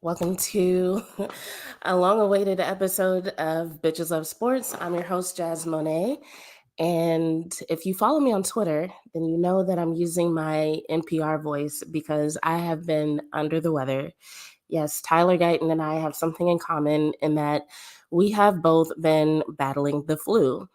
Welcome to a long awaited episode of Bitches Love Sports. I'm your host, Jazz Monet. And if you follow me on Twitter, then you know that I'm using my NPR voice because I have been under the weather. Yes, Tyler Guyton and I have something in common in that we have both been battling the flu.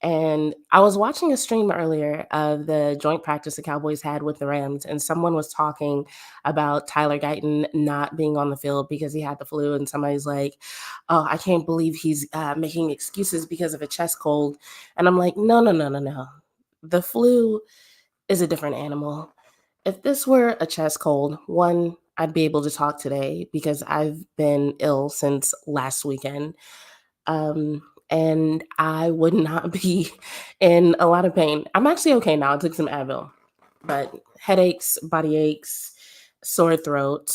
And I was watching a stream earlier of the joint practice the Cowboys had with the Rams, and someone was talking about Tyler Guyton not being on the field because he had the flu. And somebody's like, "Oh, I can't believe he's making excuses because of a chest cold." And I'm like, "No, no, no, no, no. The flu is a different animal. If this were a chest cold, one, I'd be able to talk today because I've been ill since last weekend. And I would not be in a lot of pain. I'm actually okay now. I took some Advil, but headaches, body aches, sore throat,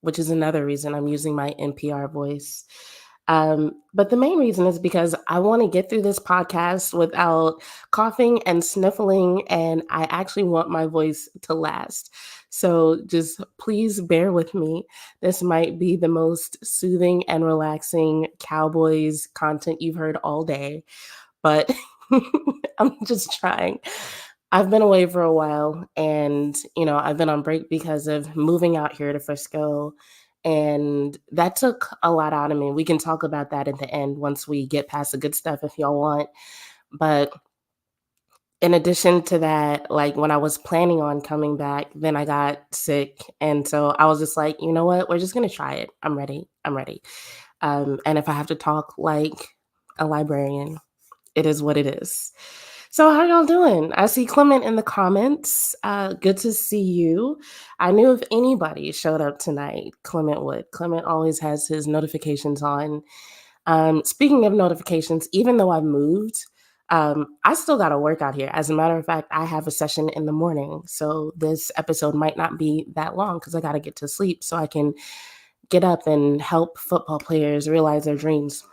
which is another reason I'm using my NPR voice. But the main reason is because I want to get through this podcast without coughing and sniffling, and I actually want my voice to last. So just please bear with me. This might be the most soothing and relaxing Cowboys content you've heard all day, but I'm just trying. I've been away for a while and, I've been on break because of moving out here to Frisco. And that took a lot out of me. We can talk about that at the end once we get past the good stuff if y'all want. But in addition to that, like when I was planning on coming back, then I got sick. And so I was just like, you know what? We're just going to try it. I'm ready. I'm ready. And if I have to talk like a librarian, it is what it is. So how y'all doing? I see Clement in the comments. Good to see you. I knew if anybody showed up tonight, Clement would. Clement always has his notifications on. Speaking of notifications, even though I've moved, I still got to work out here. As a matter of fact, I have a session in the morning. So this episode might not be that long because I got to get to sleep so I can get up and help football players realize their dreams.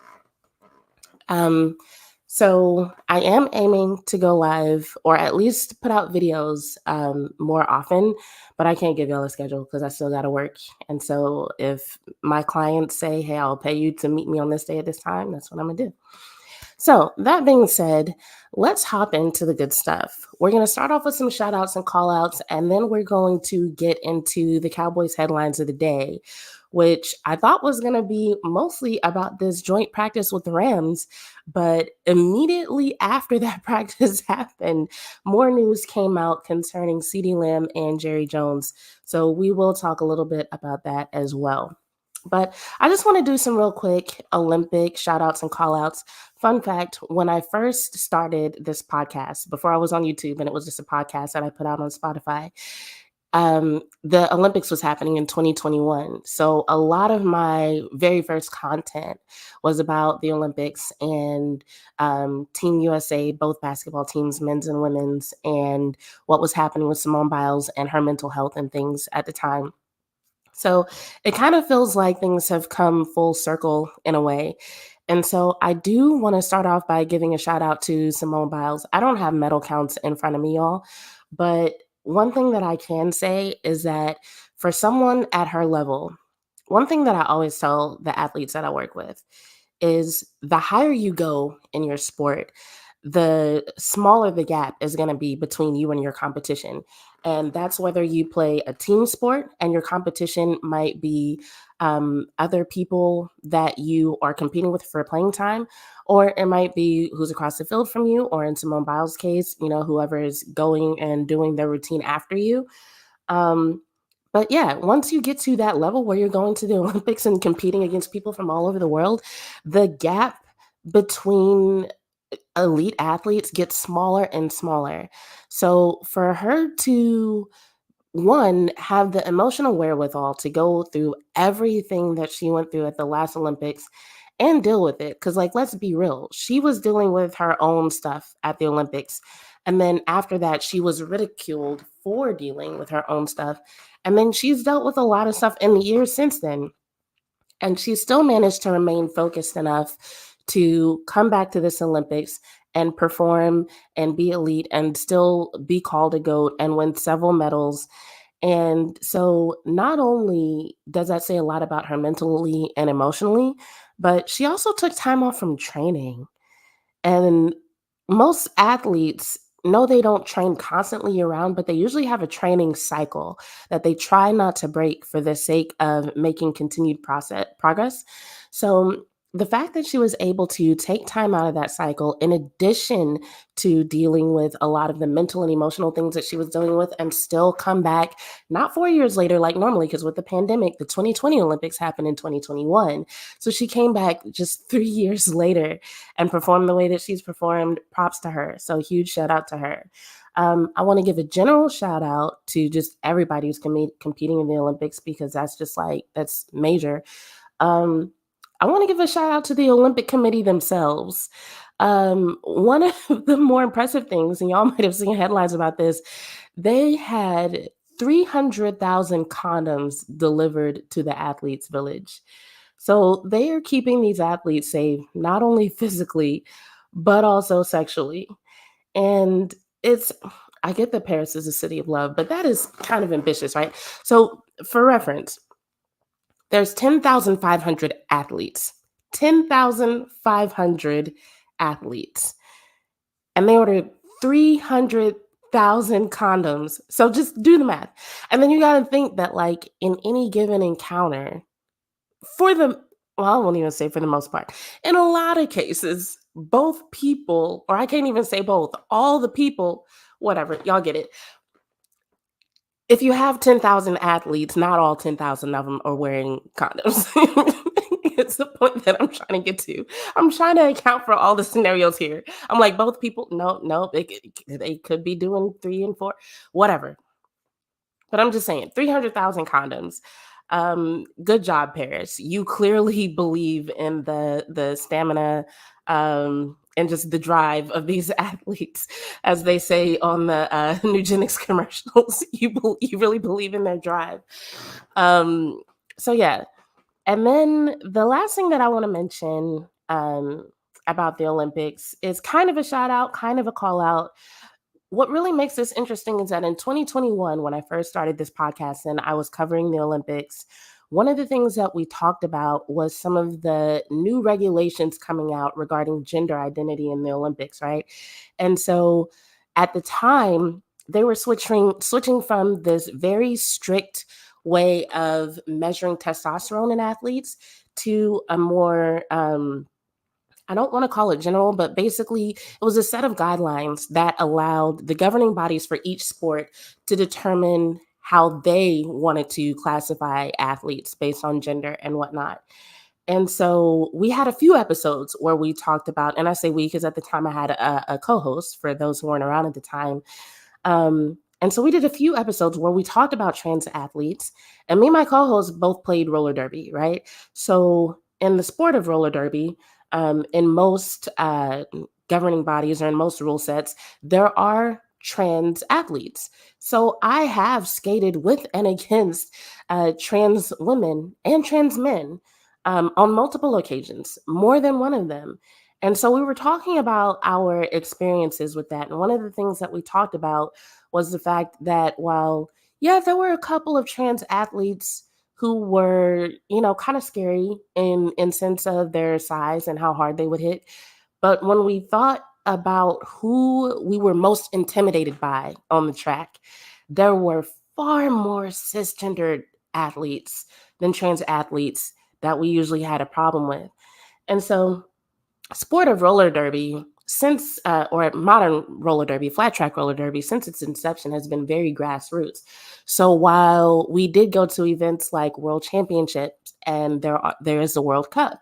Um, so I am aiming to go live or at least put out videos more often, but I can't give y'all a schedule because I still got to work. And so if my clients say, hey, I'll pay you to meet me on this day at this time, that's what I'm going to do. So that being said, let's hop into the good stuff. We're going to start off with some shout outs and call outs, and then we're going to get into the Cowboys headlines of the day, which I thought was going to be mostly about this joint practice with the Rams. But immediately after that practice happened, more news came out concerning CeeDee Lamb and Jerry Jones. So we will talk a little bit about that as well. But I just want to do some real quick Olympic shout outs and call outs. Fun fact, when I first started this podcast, before I was on YouTube and it was just a podcast that I put out on Spotify, the Olympics was happening in 2021. So a lot of my very first content was about the Olympics and Team USA, both basketball teams, men's and women's, and what was happening with Simone Biles and her mental health and things at the time. So it kind of feels like things have come full circle in a way. And so I do want to start off by giving a shout out to Simone Biles. I don't have medal counts in front of me, y'all, but one thing that I can say is that for someone at her level, one thing that I always tell the athletes that I work with is the higher you go in your sport, the smaller the gap is going to be between you and your competition. And that's whether you play a team sport and your competition might be other people that you are competing with for playing time, or it might be who's across the field from you, or in Simone Biles' case, whoever is going and doing their routine after you. But yeah, once you get to that level where you're going to the Olympics and competing against people from all over the world, the gap between elite athletes gets smaller and smaller. So for her to one have the emotional wherewithal to go through everything that she went through at the last Olympics and deal with it, because like, let's be real, she was dealing with her own stuff at the Olympics, and then after that she was ridiculed for dealing with her own stuff, and then she's dealt with a lot of stuff in the years since then, and she still managed to remain focused enough to come back to this Olympics and perform and be elite and still be called a GOAT and win several medals. And so not only does that say a lot about her mentally and emotionally, but she also took time off from training. And most athletes know they don't train constantly year round, but they usually have a training cycle that they try not to break for the sake of making continued progress. So the fact that she was able to take time out of that cycle, in addition to dealing with a lot of the mental and emotional things that she was dealing with, and still come back, not 4 years later like normally, because with the pandemic, the 2020 Olympics happened in 2021. So she came back just 3 years later and perform the way that she's performed. Props to her. So huge shout out to her. I want to give a general shout out to just everybody who's competing in the Olympics, because that's just like, that's major. Um, I want to give a shout out to the Olympic Committee themselves. One of the more impressive things, and y'all might have seen headlines about this, they had 300,000 condoms delivered to the athletes' village. So they are keeping these athletes safe, not only physically, but also sexually. And it's, I get that Paris is a city of love, but that is kind of ambitious, right? So for reference, there's 10,500 athletes, 10,500 athletes, and they ordered 300,000 condoms. So just do the math. And then you got to think that, like, in any given encounter, for the well, I won't even say for the most part. In a lot of cases, both people, or I can't even say both, all the people, whatever, y'all get it. If you have 10,000 athletes, not all 10,000 of them are wearing condoms. It's the point that I'm trying to get to. I'm trying to account for all the scenarios here. I'm like, both people, no, they could be doing 3 and 4, whatever. But I'm just saying, 300,000 condoms. Good job, Paris. You clearly believe in the stamina, and just the drive of these athletes, as they say on the Nugenics commercials. You really believe in their drive. Um, so yeah. And then the last thing that I want to mention about the Olympics is kind of a shout out, kind of a call out. What really makes this interesting is that in 2021, when I first started this podcast and I was covering the Olympics, one of the things that we talked about was some of the new regulations coming out regarding gender identity in the Olympics, right? And so at the time, they were switching from this very strict way of measuring testosterone in athletes to a more I don't want to call it general, but basically it was a set of guidelines that allowed the governing bodies for each sport to determine how they wanted to classify athletes based on gender and whatnot. And so we had a few episodes where we talked about, and I say we because at the time I had a co-host for those who weren't around at the time. And so we did a few episodes where we talked about trans athletes, and me and my co-host both played roller derby, right? So in the sport of roller derby, in most governing bodies or in most rule sets, there are trans athletes. So I have skated with and against trans women and trans men on multiple occasions, more than one of them. And so we were talking about our experiences with that. And one of the things that we talked about was the fact that while, yeah, there were a couple of trans athletes who were, kind of scary in sense of their size and how hard they would hit. But when we thought about who we were most intimidated by on the track, there were far more cisgendered athletes than trans athletes that we usually had a problem with. And so sport of roller derby, since or modern roller derby, flat track roller derby, since its inception has been very grassroots. So while we did go to events like World Championships, and there is the World Cup,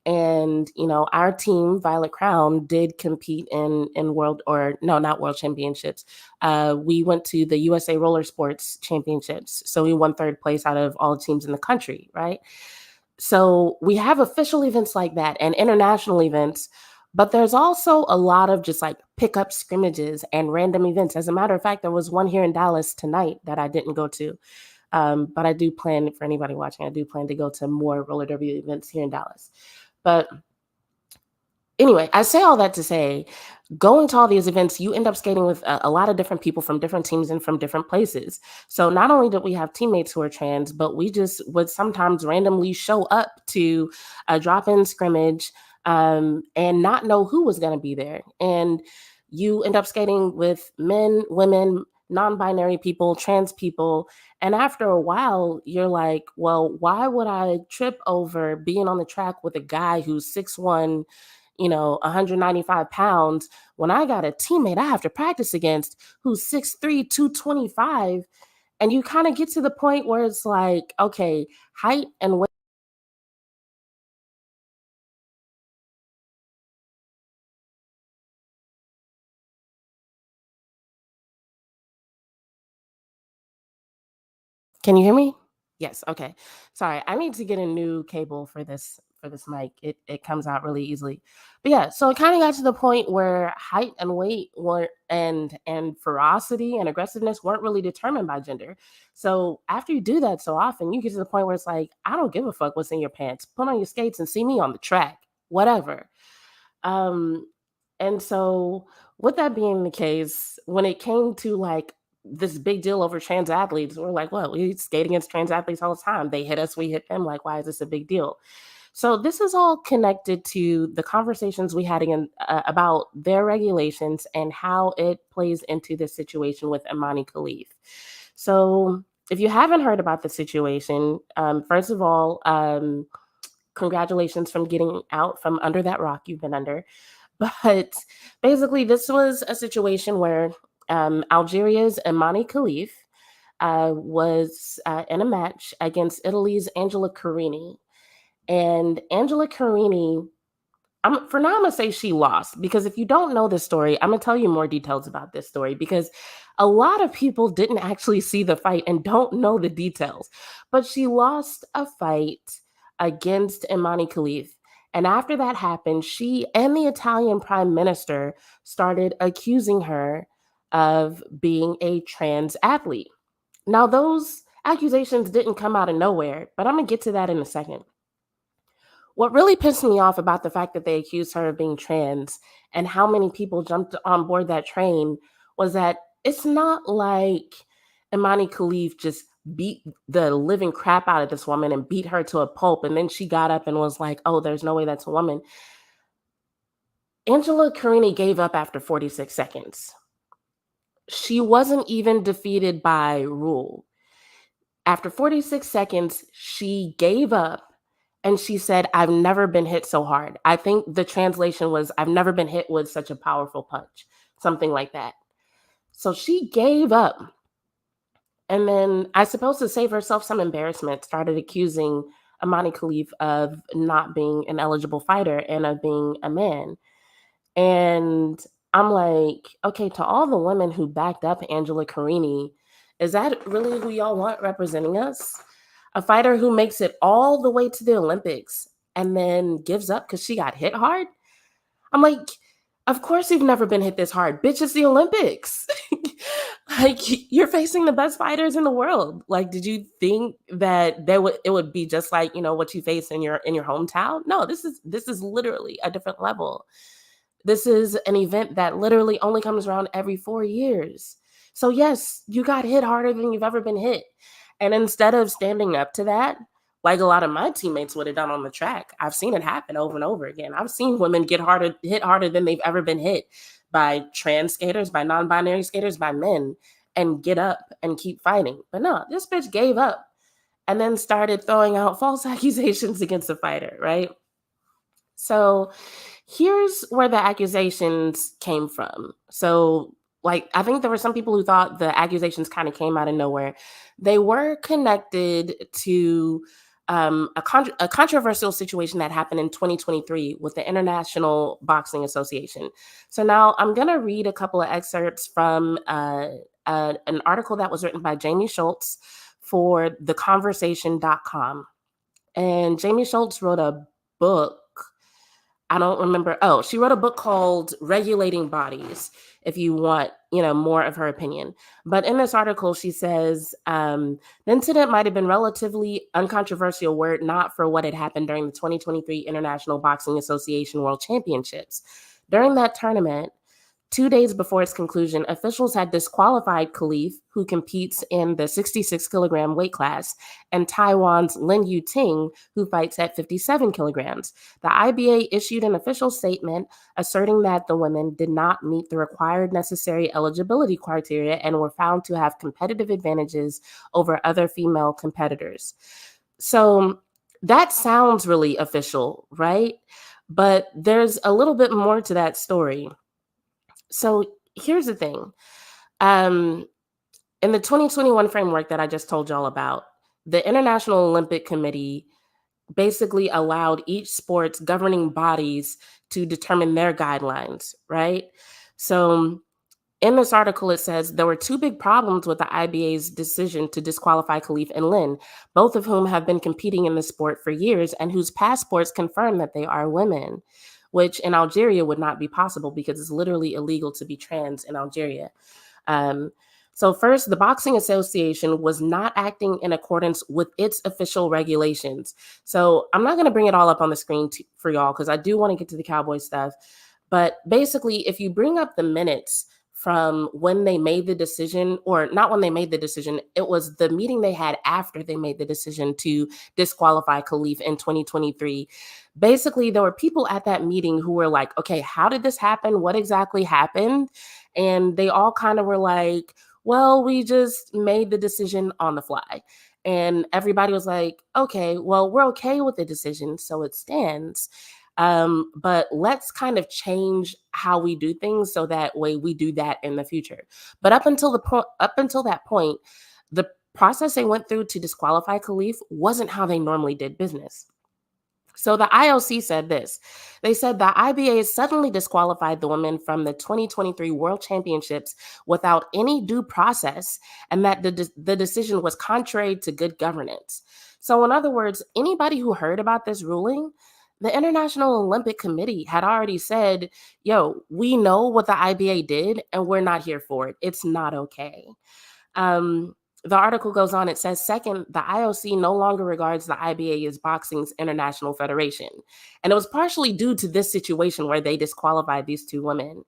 and our team Violet Crown did compete in world, or no, not World Championships. We went to the USA Roller Sports Championships, so we won third place out of all the teams in the country, right? So we have official events like that and international events, but there's also a lot of just like pickup scrimmages and random events. As a matter of fact, there was one here in Dallas tonight that I didn't go to. But I do plan, for anybody watching, I do plan to go to more roller derby events here in Dallas. But Anyway, I say all that to say, going to all these events, you end up skating with a lot of different people from different teams and from different places. So not only did we have teammates who are trans, but we just would sometimes randomly show up to a drop-in scrimmage and not know who was going to be there. And you end up skating with men, women, non-binary people, trans people. And after a while, you're like, well, why would I trip over being on the track with a guy who's 6'1", 195 pounds, when I got a teammate I have to practice against who's 6'3", 225. And you kind of get to the point where it's like, okay, height and weight. Can you hear me? Yes. Okay. Sorry. I need to get a new cable for this mic. It comes out really easily. But yeah, so it kind of got to the point where height and weight were and ferocity and aggressiveness weren't really determined by gender. So after you do that so often, you get to the point where it's like, I don't give a fuck what's in your pants. Put on your skates and see me on the track. Whatever. Um and so, with that being the case, when it came to like this big deal over trans athletes, we're like, what? We skate against trans athletes all the time. They hit us, we hit them. Like, why is this a big deal? So, this is all connected to the conversations we had about their regulations and how it plays into this situation with ImaneKhelif. So, if you haven't heard about the situation, first of all, congratulations from getting out from under that rock you've been under. But basically, this was a situation where Algeria's ImaneKhelif was in a match against Italy's AngelaCarini. And AngelaCarini, for now, I'm going to say she lost, because if you don't know this story, I'm going to tell you more details about this story, because a lot of people didn't actually see the fight and don't know the details. But she lost a fight against ImaneKhelif. And after that happened, she and the Italian prime minister started accusing her of being a trans athlete. Now, those accusations didn't come out of nowhere, but I'm going to get to that in a second. What really pissed me off about the fact that they accused her of being trans and how many people jumped on board that train was that it's not like ImaneKhelif just beat the living crap out of this woman and beat her to a pulp, and then she got up and was like, oh, there's no way that's a woman. AngelaCarini gave up after 46 seconds. She wasn't even defeated by rule. After 46 seconds, she gave up and she said, I've never been hit so hard. I think the translation was, I've never been hit with such a powerful punch, something like that. So she gave up. And then, I suppose to save herself some embarrassment, started accusing ImaneKhelif of not being an eligible fighter and of being a man. And I'm like, okay, to all the women who backed up AngelaCarini, is that really who y'all want representing us? A fighter who makes it all the way to the Olympics and then gives up because she got hit hard? I'm like, of course you've never been hit this hard. Bitch, it's the Olympics. Like, you're facing the best fighters in the world. Like, did you think that it would be just like, what you face in your hometown? No, this is literally a different level. This is an event that literally only comes around every 4 years. So yes, you got hit harder than you've ever been hit. And instead of standing up to that, like a lot of my teammates would have done on the track, I've seen it happen over and over again. I've seen women hit harder than they've ever been hit by trans skaters, by non-binary skaters, by men, and get up and keep fighting. But no, this bitch gave up and then started throwing out false accusations against the fighter, right? So here's where the accusations came from. So, like, I think there were some people who thought the accusations kind of came out of nowhere. They were connected to a controversial situation that happened in 2023 with the International Boxing Association. So now I'm going to read a couple of excerpts from an article that was written by Jamie Schultz for theconversation.com. And Jamie Schultz wrote a book. I don't remember. Oh, she wrote a book called Regulating Bodies, if you want, more of her opinion. But in this article, she says the incident might have been relatively uncontroversial were it not for what had happened during the 2023 International Boxing Association World Championships. During that tournament, 2 days before its conclusion, officials had disqualified McCarthy, who competes in the 66 kilogram weight class, and Taiwan's Lin Yuting, who fights at 57 kilograms. The IBA issued an official statement asserting that the women did not meet the required necessary eligibility criteria and were found to have competitive advantages over other female competitors. So that sounds really official, right? But there's a little bit more to that story. So here's the thing. In the 2021 framework that I just told y'all about, the International Olympic Committee basically allowed each sport's governing bodies to determine their guidelines, right? So in this article, it says there were two big problems with the IBA's decision to disqualify McCarthy and Lin, both of whom have been competing in the sport for years and whose passports confirm that they are women, which in Algeria would not be possible because it's literally illegal to be trans in Algeria. So first, the Boxing Association was not acting in accordance with its official regulations. So I'm not going to bring it all up on the screen for y'all because I do want to get to the Cowboys stuff. But basically, if you bring up the minutes from when they made the decision, or not when they made the decision, it was the meeting they had after they made the decision to disqualify McCarthy in 2023. Basically, there were people at that meeting who were like, okay, how did this happen? What exactly happened? And they all kind of were like, well, we just made the decision on the fly. And everybody was like, okay, well, we're okay with the decision, so it stands. But let's kind of change how we do things so that way we do that in the future. But up until that point, the process they went through to disqualify McCarthy wasn't how they normally did business. So the IOC said this. They said the IBA suddenly disqualified the women from the 2023 World Championships without any due process, and that the decision was contrary to good governance. So in other words, anybody who heard about this ruling, the International Olympic Committee had already said, yo, we know what the IBA did and we're not here for it. It's not okay. The article goes on, it says, second, the IOC no longer regards the IBA as boxing's international federation. And it was partially due to this situation where they disqualified these two women.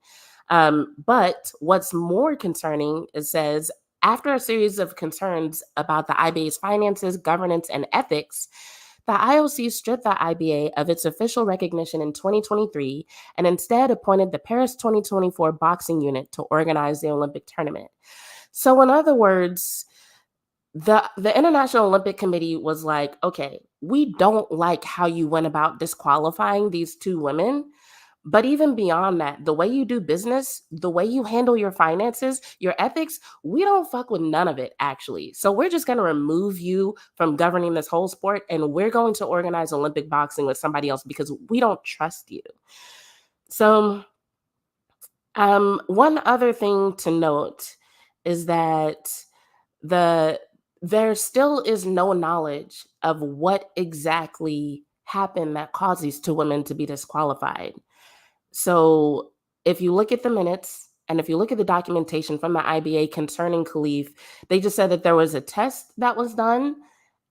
But what's more concerning, it says, after a series of concerns about the IBA's finances, governance, and ethics, the IOC stripped the IBA of its official recognition in 2023 and instead appointed the Paris 2024 boxing unit to organize the Olympic tournament. So in other words, the International Olympic Committee was like, okay, we don't like how you went about disqualifying these two women. But even beyond that, the way you do business, the way you handle your finances, your ethics, we don't fuck with none of it, actually. So we're just going to remove you from governing this whole sport, and we're going to organize Olympic boxing with somebody else because we don't trust you. So one other thing to note is that there still is no knowledge of what exactly happened that caused these two women to be disqualified. So if you look at the minutes and if you look at the documentation from the IBA concerning McCarthy, they just said that there was a test that was done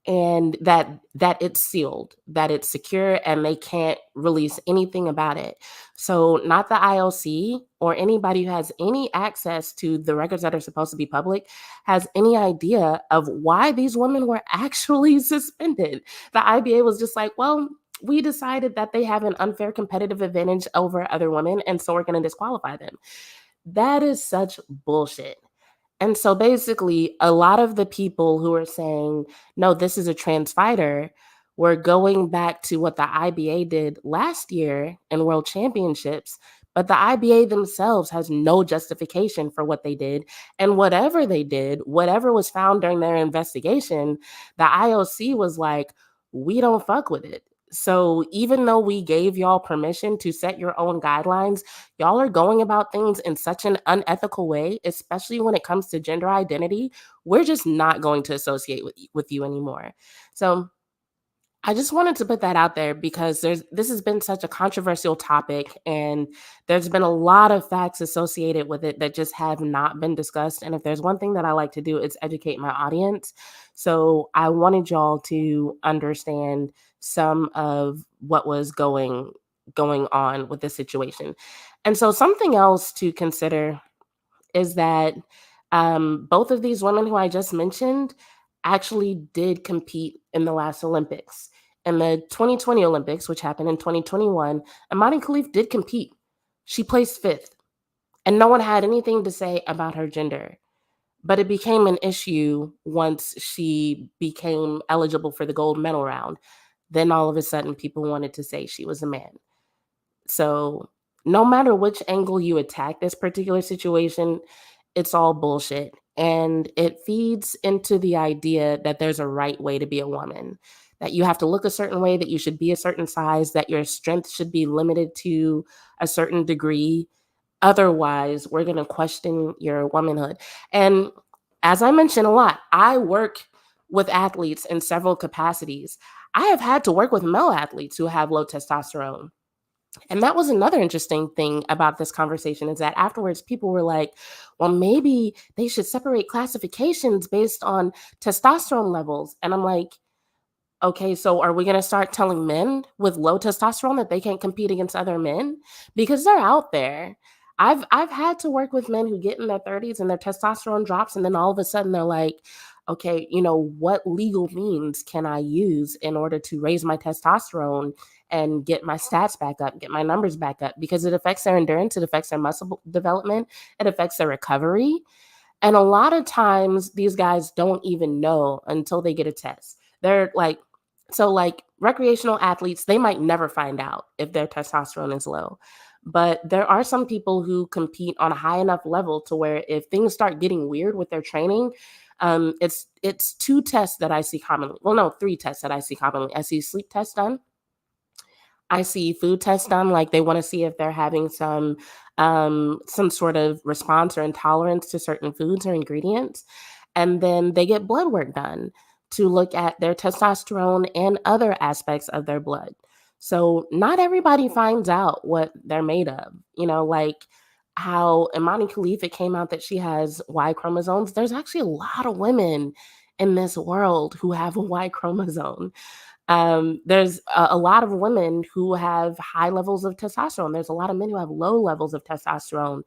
and that it's sealed, that it's secure, and they can't release anything about it. So not the IOC or anybody who has any access to the records that are supposed to be public has any idea of why these women were actually suspended. The IBA was just like, well, we decided that they have an unfair competitive advantage over other women, and so we're going to disqualify them. That is such bullshit. And so basically, a lot of the people who are saying, no, this is a trans fighter, were going back to what the IBA did last year in World Championships. But the IBA themselves has no justification for what they did. And whatever they did, whatever was found during their investigation, the IOC was like, we don't fuck with it. So even though we gave y'all permission to set your own guidelines, y'all are going about things in such an unethical way, especially when it comes to gender identity. We're just not going to associate with you anymore. So I just wanted to put that out there because this has been such a controversial topic, and there's been a lot of facts associated with it that just have not been discussed. And if there's one thing that I like to do, it's educate my audience. So I wanted y'all to understand some of what was going on with this situation. And so something else to consider is that both of these women who I just mentioned actually did compete in the last Olympics. In the 2020 Olympics, which happened in 2021, ImaneKhelif did compete. She placed fifth, and no one had anything to say about her gender. But it became an issue once she became eligible for the gold medal round. Then all of a sudden, people wanted to say she was a man. So no matter which angle you attack this particular situation, it's all bullshit. And it feeds into the idea that there's a right way to be a woman, that you have to look a certain way, that you should be a certain size, that your strength should be limited to a certain degree. Otherwise, we're going to question your womanhood. And as I mentioned a lot, I work with athletes in several capacities. I have had to work with male athletes who have low testosterone. And that was another interesting thing about this conversation, is that afterwards people were like, well, maybe they should separate classifications based on testosterone levels. And I'm like, okay, so are we going to start telling men with low testosterone that they can't compete against other men? Because they're out there. I've had to work with men who get in their 30s and their testosterone drops, and then all of a sudden they're like, okay, what legal means can I use in order to raise my testosterone and get my stats back up, get my numbers back up? Because it affects their endurance, it affects their muscle development, it affects their recovery. And a lot of times these guys don't even know until they get a test. They're like, so like recreational athletes, they might never find out if their testosterone is low. But there are some people who compete on a high enough level to where if things start getting weird with their training, it's two tests that I see commonly. Well, no, three tests that I see commonly. I see sleep tests done. I see food tests done, like they want to see if they're having some sort of response or intolerance to certain foods or ingredients. And then they get blood work done to look at their testosterone and other aspects of their blood. So not everybody finds out what they're made of. Like how ImaneKhelif, it came out that she has Y chromosomes. There's actually a lot of women in this world who have a Y chromosome. There's a lot of women who have high levels of testosterone. There's a lot of men who have low levels of testosterone.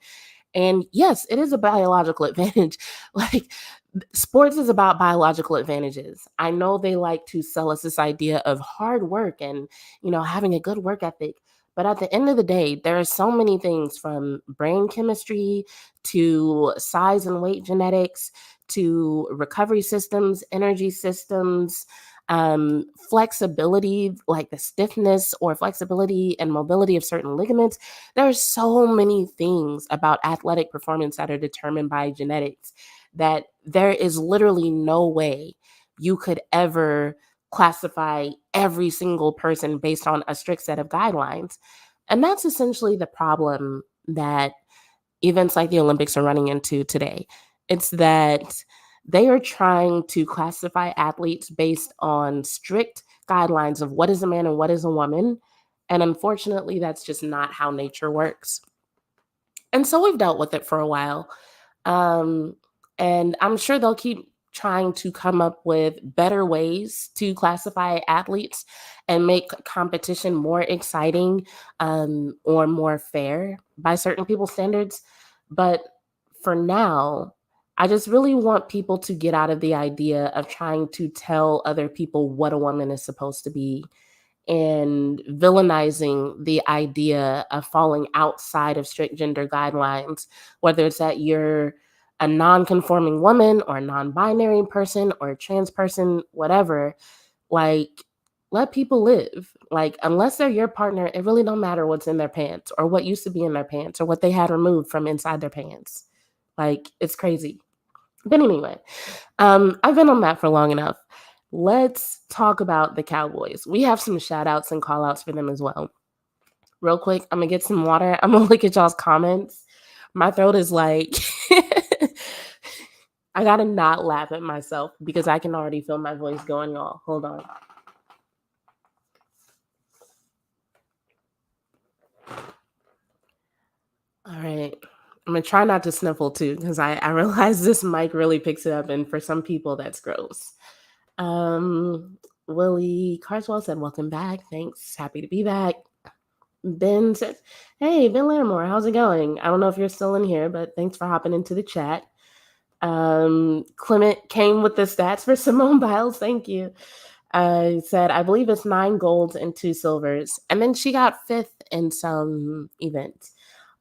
And yes, it is a biological advantage. Like sports is about biological advantages. I know they like to sell us this idea of hard work and, having a good work ethic. But at the end of the day, there are so many things from brain chemistry to size and weight genetics to recovery systems, energy systems, flexibility, like the stiffness or flexibility and mobility of certain ligaments. There are so many things about athletic performance that are determined by genetics that there is literally no way you could ever classify every single person based on a strict set of guidelines. And that's essentially the problem that events like the Olympics are running into today. It's that they are trying to classify athletes based on strict guidelines of what is a man and what is a woman. And unfortunately, that's just not how nature works. And so we've dealt with it for a while. And I'm sure they'll keep trying to come up with better ways to classify athletes and make competition more exciting or more fair by certain people's standards. But for now, I just really want people to get out of the idea of trying to tell other people what a woman is supposed to be and villainizing the idea of falling outside of strict gender guidelines, whether it's that you're a non-conforming woman or a non-binary person or a trans person, whatever. Like, let people live. Like, unless they're your partner, it really don't matter what's in their pants or what used to be in their pants or what they had removed from inside their pants. Like, it's crazy. But anyway, I've been on that for long enough. Let's talk about the Cowboys. We have some shout outs and call outs for them as well. Real quick, I'm going to get some water. I'm going to look at y'all's comments. My throat is like, I got to not laugh at myself because I can already feel my voice going all. Hold on. I'm gonna try not to sniffle too, because I realize this mic really picks it up, and for some people that's gross. Um, Willie Carswell said, "Welcome back. Thanks. Happy to be back." Ben says, "Hey, Ben Larimore, how's it going? I don't know if you're still in here, but thanks for hopping into the chat." Clement came with the stats for Simone Biles. Thank you. Said, "I believe it's 9 golds and 2 silvers." And then she got 5th in some events.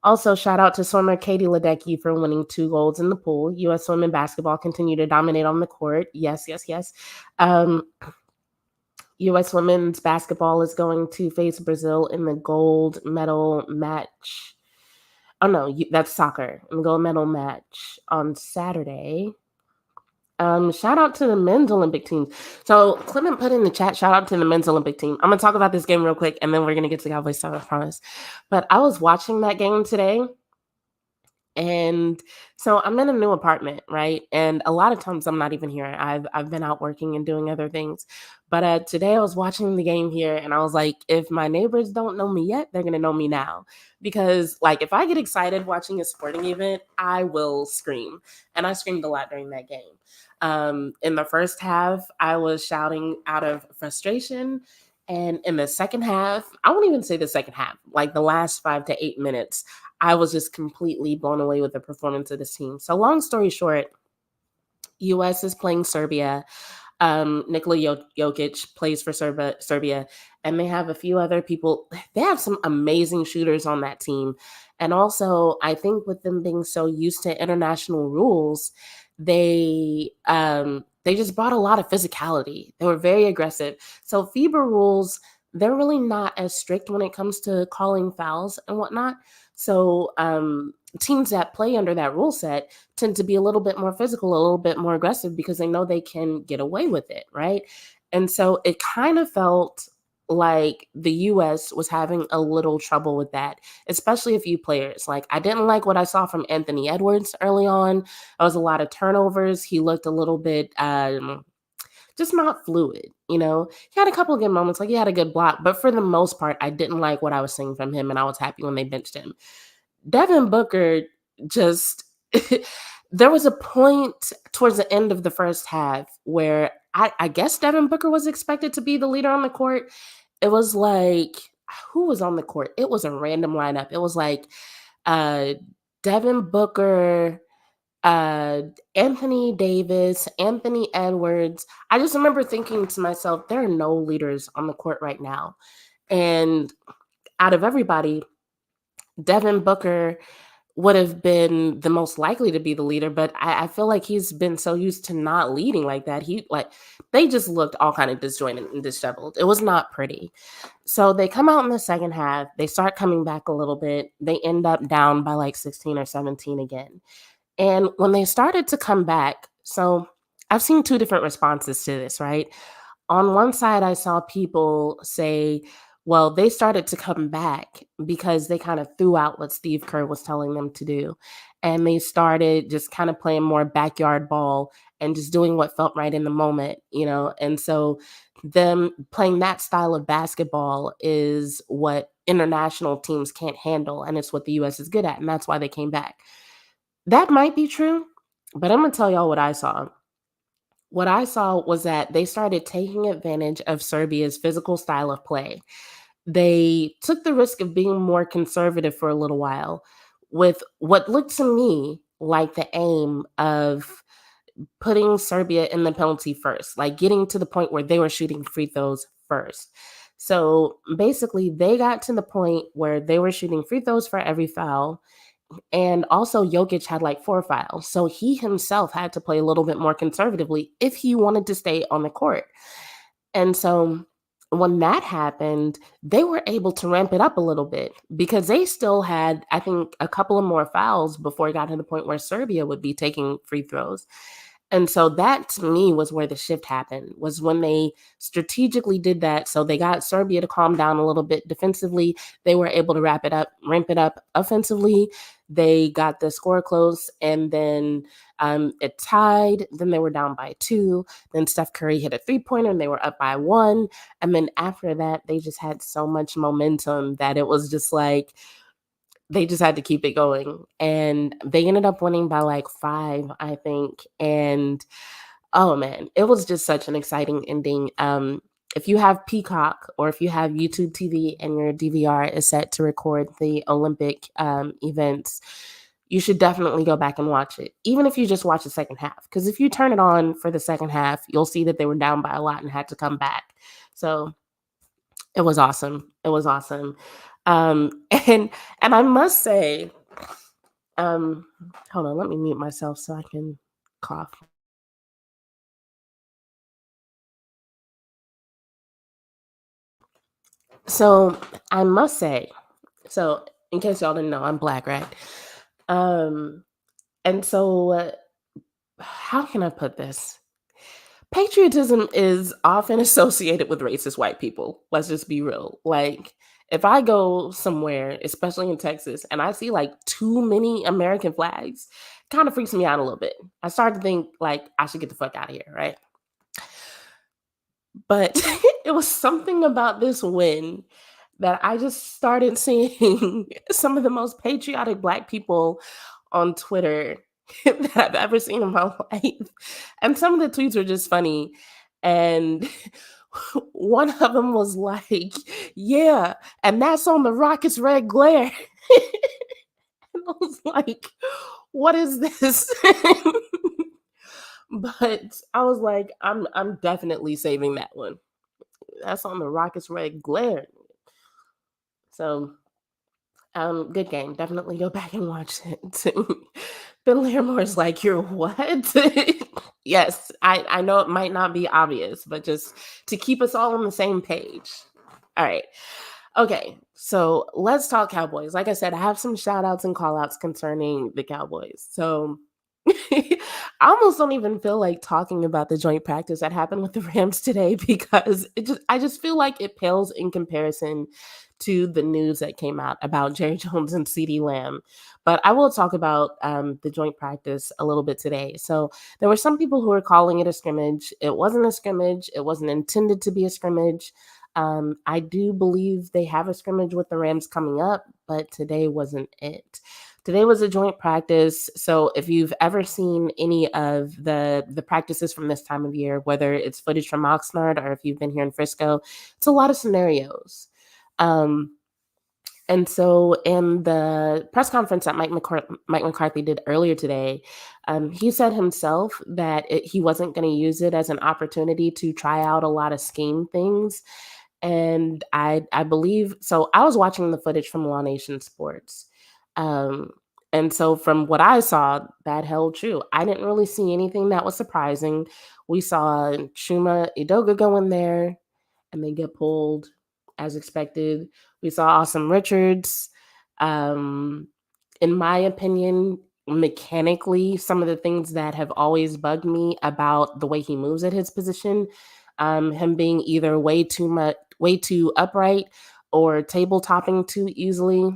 Also, shout out to swimmer Katie Ledecky for winning 2 golds in the pool. U.S. women basketball continue to dominate on the court. Yes, yes, yes. U.S. women's basketball is going to face Brazil in the gold medal match. Oh, no, that's soccer. In the gold medal match on Saturday. Shout out to the men's Olympic team. So Clement put in the chat, shout out to the men's Olympic team. I'm going to talk about this game real quick, and then we're going to get to Cowboys stuff, I promise. But I was watching that game today. And so I'm in a new apartment, right? And a lot of times I'm not even here. I've been out working and doing other things. But today I was watching the game here, and I was like, if my neighbors don't know me yet, they're gonna know me now. Because like if I get excited watching a sporting event, I will scream. And I screamed a lot during that game. In the first half, I was shouting out of frustration. And in the second half, I won't even say the second half, like the last 5 to 8 minutes, I was just completely blown away with the performance of this team. So long story short, U.S. is playing Serbia. Nikola Jokic plays for Serbia, and they have a few other people. They have some amazing shooters on that team. And also, I think with them being so used to international rules, they just brought a lot of physicality. They were very aggressive. So FIBA rules, they're really not as strict when it comes to calling fouls and whatnot. So teams that play under that rule set tend to be a little bit more physical, a little bit more aggressive because they know they can get away with it, right? And so it kind of felt like the U.S. was having a little trouble with that, especially a few players. Like I didn't like what I saw from Anthony Edwards early on. There was a lot of turnovers. He looked a little bit just not fluid, you know? He had a couple of good moments, like he had a good block, but for the most part, I didn't like what I was seeing from him, and I was happy when they benched him. Devin Booker just there was a point towards the end of the first half where I guess Devin Booker was expected to be the leader on the court. It was like, who was on the court? It was a random lineup. It was like Devin Booker, Anthony Davis, Anthony Edwards. I just remember thinking to myself, there are no leaders on the court right now. And out of everybody, Devin Booker would have been the most likely to be the leader, but I feel like he's been so used to not leading like that. They just looked all kind of disjointed and disheveled. It was not pretty. So they come out in the second half. They start coming back a little bit. They end up down by like 16 or 17 again. And when they started to come back, so I've seen 2 different responses to this, right? On one side, I saw people say, well, they started to come back because they kind of threw out what Steve Kerr was telling them to do. And they started just kind of playing more backyard ball and just doing what felt right in the moment, you know? And so them playing that style of basketball is what international teams can't handle. And it's what the U.S. is good at. And that's why they came back. That might be true, but I'm going to tell y'all what I saw. What I saw was that they started taking advantage of Serbia's physical style of play. They took the risk of being more conservative for a little while with what looked to me like the aim of putting Serbia in the penalty first, like getting to the point where they were shooting free throws first. So basically, they got to the point where they were shooting free throws for every foul. And also Jokic had like 4 fouls. So he himself had to play a little bit more conservatively if he wanted to stay on the court. And so when that happened, they were able to ramp it up a little bit because they still had, I think, a couple of more fouls before it got to the point where Serbia would be taking free throws. And so that to me was where the shift happened, was when they strategically did that. So they got Serbia to calm down a little bit defensively. They were able to ramp it up offensively. They got the score close, and then it tied. Then they were down by 2. Then Steph Curry hit a 3-pointer and they were up by 1. And then after that, they just had so much momentum that it was just like, they just had to keep it going. And they ended up winning by like 5, I think. And oh man, it was just such an exciting ending. If you have Peacock or if you have YouTube TV and your DVR is set to record the Olympic events, you should definitely go back and watch it, even if you just watch the second half. Because if you turn it on for the second half, you'll see that they were down by a lot and had to come back. So it was awesome. It was awesome. And I must say, um, hold on, let me mute myself so I can cough. So I must say, so in case y'all didn't know, I'm Black, right? Um, and so how can I put this? Patriotism is often associated with racist white people. Let's just be real. Like, if I go somewhere, especially in Texas, and I see like too many American flags, kind of freaks me out a little bit. I start to think like I should get the fuck out of here, right? But it was something about this win that I just started seeing some of the most patriotic Black people on Twitter that I've ever seen in my life. And some of the tweets were just funny. And one of them was like, yeah, and that's on the Rockets red glare. And I was like, what is this? But I was like, I'm definitely saving that one. That's on the Rockets red glare. So good game. Definitely go back and watch it. Bill Laremore's like, you're what? Yes, I know it might not be obvious, but just to keep us all on the same page. All right. Okay, so let's talk Cowboys. Like I said, I have some shout outs and call outs concerning the Cowboys. So I almost don't even feel like talking about the joint practice that happened with the Rams today because I just feel like it pales in comparison to the news that came out about Jerry Jones and CeeDee Lamb. But I will talk about the joint practice a little bit today. So there were some people who were calling it a scrimmage. It wasn't a scrimmage. It wasn't intended to be a scrimmage. I do believe they have a scrimmage with the Rams coming up, but today wasn't it. Today was a joint practice. So if you've ever seen any of the practices from this time of year, whether it's footage from Oxnard or if you've been here in Frisco, it's a lot of scenarios. And so in the press conference that Mike McCarthy did earlier today, he said himself that he wasn't going to use it as an opportunity to try out a lot of scheme things. And I believe so. I was watching the footage from Law Nation Sports. Um, and so from what I saw, that held true. I didn't really see anything that was surprising. We saw Chuma Edoga go in there and they get pulled as expected. We saw Awesome Richards. Um, in my opinion, mechanically, some of the things that have always bugged me about the way he moves at his position, him being either way too upright or table topping too easily,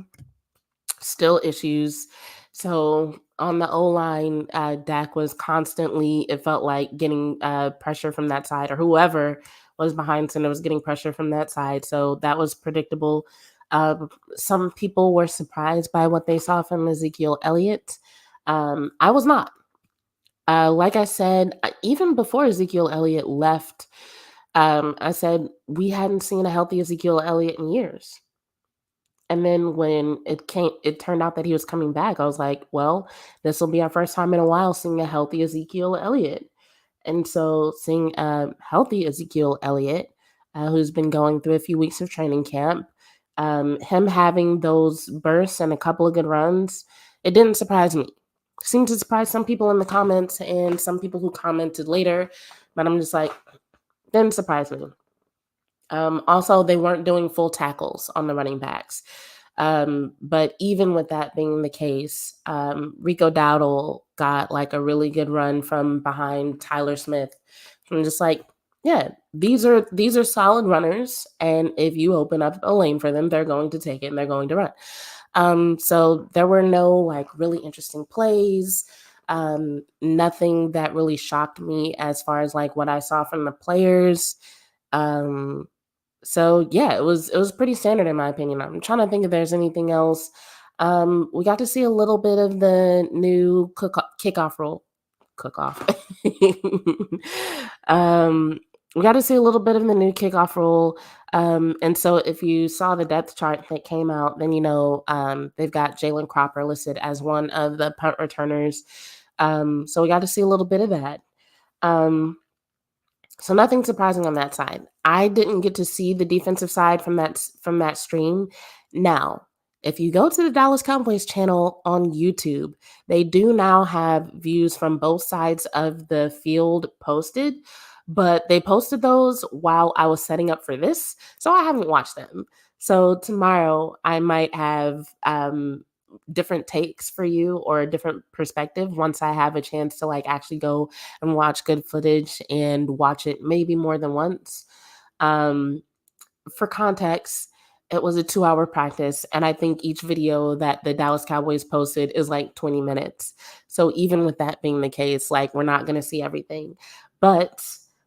still issues. So on the O line, Dak was constantly, it felt like, getting pressure from that side, or whoever was behind center was getting pressure from that side. So that was predictable. Some people were surprised by what they saw from Ezekiel Elliott. I was not. Like I said, even before Ezekiel Elliott left, I said we hadn't seen a healthy Ezekiel Elliott in years. And then when it turned out that he was coming back. I was like, well, this will be our first time in a while seeing a healthy Ezekiel Elliott. And so seeing a healthy Ezekiel Elliott, who's been going through a few weeks of training camp, him having those bursts and a couple of good runs, it didn't surprise me. Seemed to surprise some people in the comments and some people who commented later, but I'm just like, didn't surprise me. Also, they weren't doing full tackles on the running backs. But even with that being the case, Rico Dowdle got like a really good run from behind Tyler Smith. I'm just like, yeah, these are solid runners, and if you open up a lane for them, they're going to take it and they're going to run. So there were no like really interesting plays. Nothing that really shocked me as far as like what I saw from the players. So yeah, it was pretty standard in my opinion. I'm trying to think if there's anything else. We got to see a little bit of the new kickoff rule. Cook-off. um, we got to see a little bit of the new kickoff rule. And so if you saw the depth chart that came out, then they've got Jalen Cropper listed as one of the punt returners. So we got to see a little bit of that. So nothing surprising on that side. I didn't get to see the defensive side from that stream. Now, if you go to the Dallas Cowboys channel on YouTube, they do now have views from both sides of the field posted, but they posted those while I was setting up for this, so I haven't watched them. So tomorrow I might have different takes for you or a different perspective once I have a chance to actually go and watch good footage and watch it maybe more than once. For context, it was a 2-hour practice, and I think each video that the Dallas Cowboys posted is 20 minutes. So even with that being the case, we're not going to see everything. But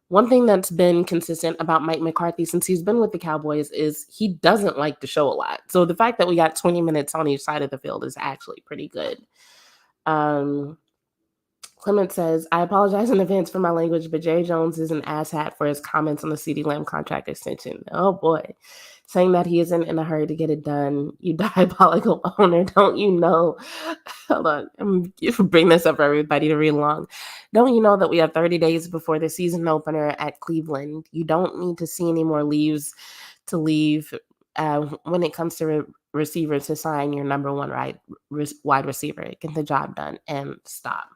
one thing that's been consistent about Mike McCarthy since he's been with the Cowboys is he doesn't like to show a lot. So the fact that we got 20 minutes on each side of the field is actually pretty good. Clement says, I apologize in advance for my language, but Jerry Jones is an asshat for his comments on the CeeDee Lamb contract extension. Oh boy. Saying that he isn't in a hurry to get it done. You diabolical owner, don't you know? Hold on. I'm bring this up for everybody to read along. Don't you know that we have 30 days before the season opener at Cleveland? You don't need to see any more leaves to leave when it comes to receiver to sign your number one wide receiver. Get the job done and stop.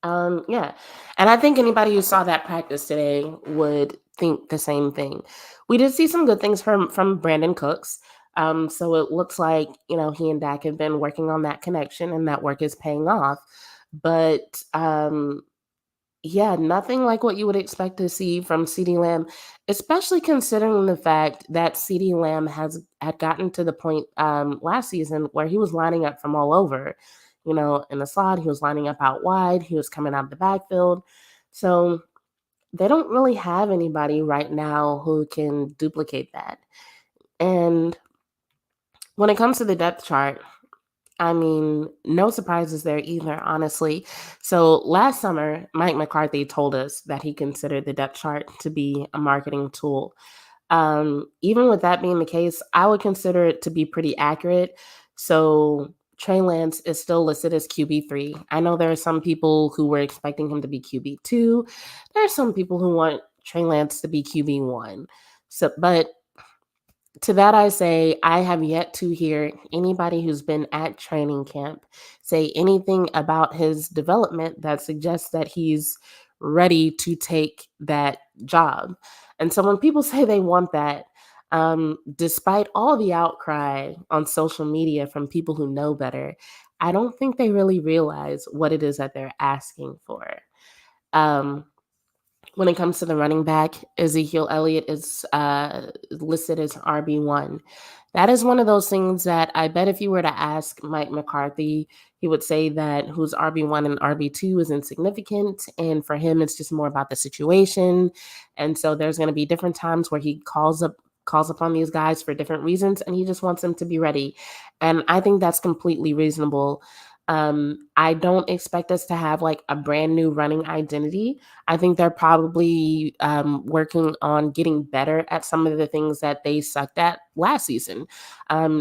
Yeah. And I think anybody who saw that practice today would think the same thing. We did see some good things from Brandon Cooks. So it looks like, he and Dak have been working on that connection and that work is paying off. But yeah, nothing like what you would expect to see from CeeDee Lamb, especially considering the fact that CeeDee Lamb had gotten to the point last season where he was lining up from all over. In the slot, he was lining up out wide. He was coming out of the backfield. So they don't really have anybody right now who can duplicate that. And when it comes to the depth chart, I mean, no surprises there either, honestly. So last summer, Mike McCarthy told us that he considered the depth chart to be a marketing tool. Even with that being the case, I would consider it to be pretty accurate. So Trey Lance is still listed as QB3. I know there are some people who were expecting him to be QB2. There are some people who want Trey Lance to be QB1. But to that I say, I have yet to hear anybody who's been at training camp say anything about his development that suggests that he's ready to take that job. And so when people say they want that, despite all the outcry on social media from people who know better, I don't think they really realize what it is that they're asking for. When it comes to the running back, Ezekiel Elliott is listed as RB1. That is one of those things that I bet if you were to ask Mike McCarthy, he would say that who's RB1 and RB2 is insignificant. And for him, it's just more about the situation. And so there's going to be different times where he calls upon these guys for different reasons, and he just wants them to be ready. And I think that's completely reasonable. I don't expect us to have a brand new running identity. I think they're probably working on getting better at some of the things that they sucked at last season,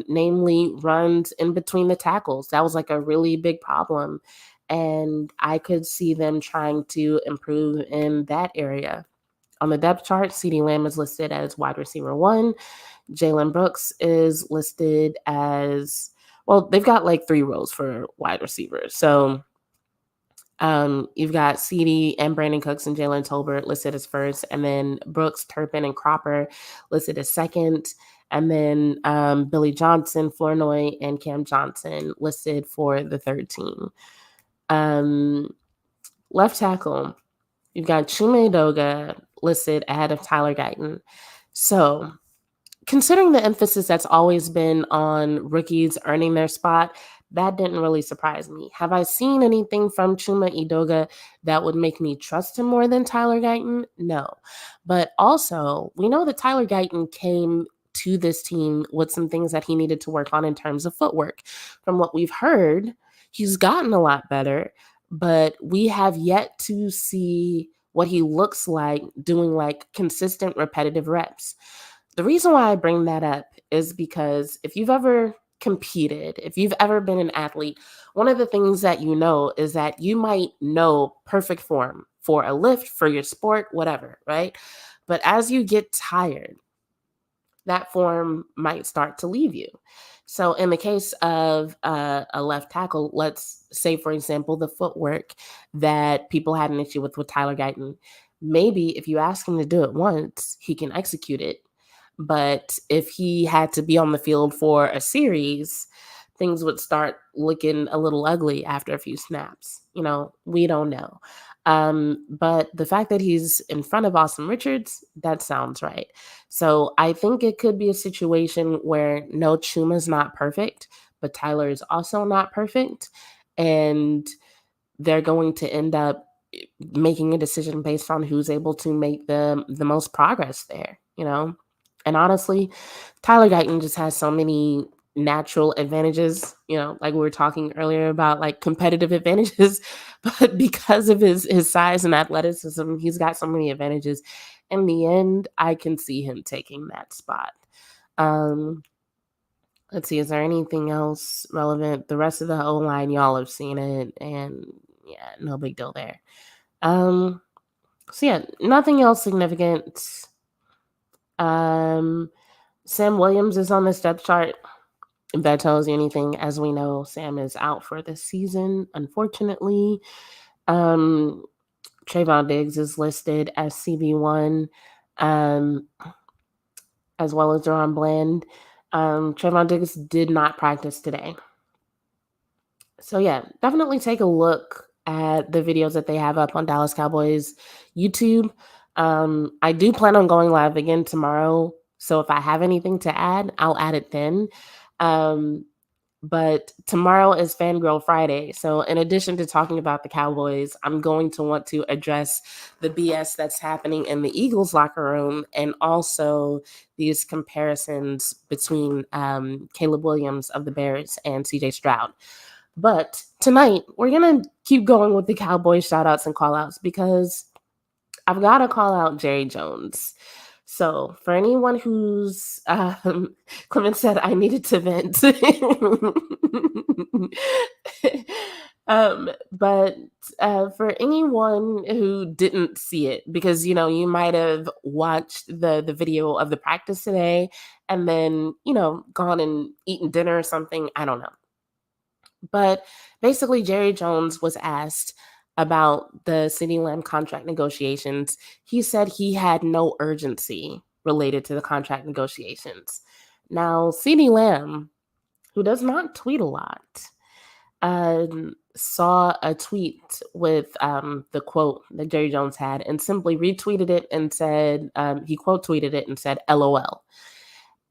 namely runs in between the tackles. That was a really big problem. And I could see them trying to improve in that area. On the depth chart, CeeDee Lamb is listed as wide receiver 1. Jalen Brooks is listed as, well, they've got 3 rows for wide receivers. So you've got CeeDee and Brandon Cooks and Jalen Tolbert listed as first, and then Brooks, Turpin, and Cropper listed as second, and then Billy Johnson, Flournoy, and Cam Johnson listed for the third team. Left tackle, you've got Chuma Edoga listed ahead of Tyler Guyton. So considering the emphasis that's always been on rookies earning their spot, that didn't really surprise me. Have I seen anything from Chuma Edoga that would make me trust him more than Tyler Guyton? No. But also, we know that Tyler Guyton came to this team with some things that he needed to work on in terms of footwork. From what we've heard, he's gotten a lot better, but we have yet to see what he looks like doing like consistent repetitive reps. The reason why I bring that up is because if you've ever competed, if you've ever been an athlete, one of the things that you know is that you might know perfect form for a lift, for your sport, whatever, right? But as you get tired, that form might start to leave you. So, in the case of a left tackle, let's say, for example, the footwork that people had an issue with Tyler Guyton. Maybe if you ask him to do it once, he can execute it. But if he had to be on the field for a series, things would start looking a little ugly after a few snaps. We don't know. But the fact that he's in front of Austin Richards, that sounds right. So I think it could be a situation where no, Chuma's not perfect, but Tyler is also not perfect. And they're going to end up making a decision based on who's able to make the most progress there. And honestly, Tyler Guyton just has so many natural advantages, like we were talking earlier about like competitive advantages, but because of his size and athleticism, he's got so many advantages. In the end, I can see him taking that spot. Um, let's see, is there anything else relevant? The rest of the O-line, y'all have seen it, and yeah, no big deal there. So yeah, nothing else significant. Sam Williams is on the depth chart. If that tells you anything, as we know, Sam is out for the season, unfortunately. Trayvon Diggs is listed as CB1, as well as Deron Bland. Trayvon Diggs did not practice today. So yeah, definitely take a look at the videos that they have up on Dallas Cowboys YouTube. I do plan on going live again tomorrow. So if I have anything to add, I'll add it then. But tomorrow is Fangirl Friday. So in addition to talking about the Cowboys, I'm going to want to address the BS that's happening in the Eagles locker room, and also these comparisons between Caleb Williams of the Bears and CJ Stroud. But tonight, we're going to keep going with the Cowboys shout-outs and call-outs, because I've got to call out Jerry Jones. So for anyone who's, Clement said I needed to vent. But for anyone who didn't see it, because, you might have watched the video of the practice today and then, gone and eaten dinner or something. I don't know. But basically, Jerry Jones was asked about the CeeDee Lamb contract negotiations. He said he had no urgency related to the contract negotiations. Now, CeeDee Lamb, who does not tweet a lot, saw a tweet with the quote that Jerry Jones had and simply retweeted it and said, he quote tweeted it and said, LOL.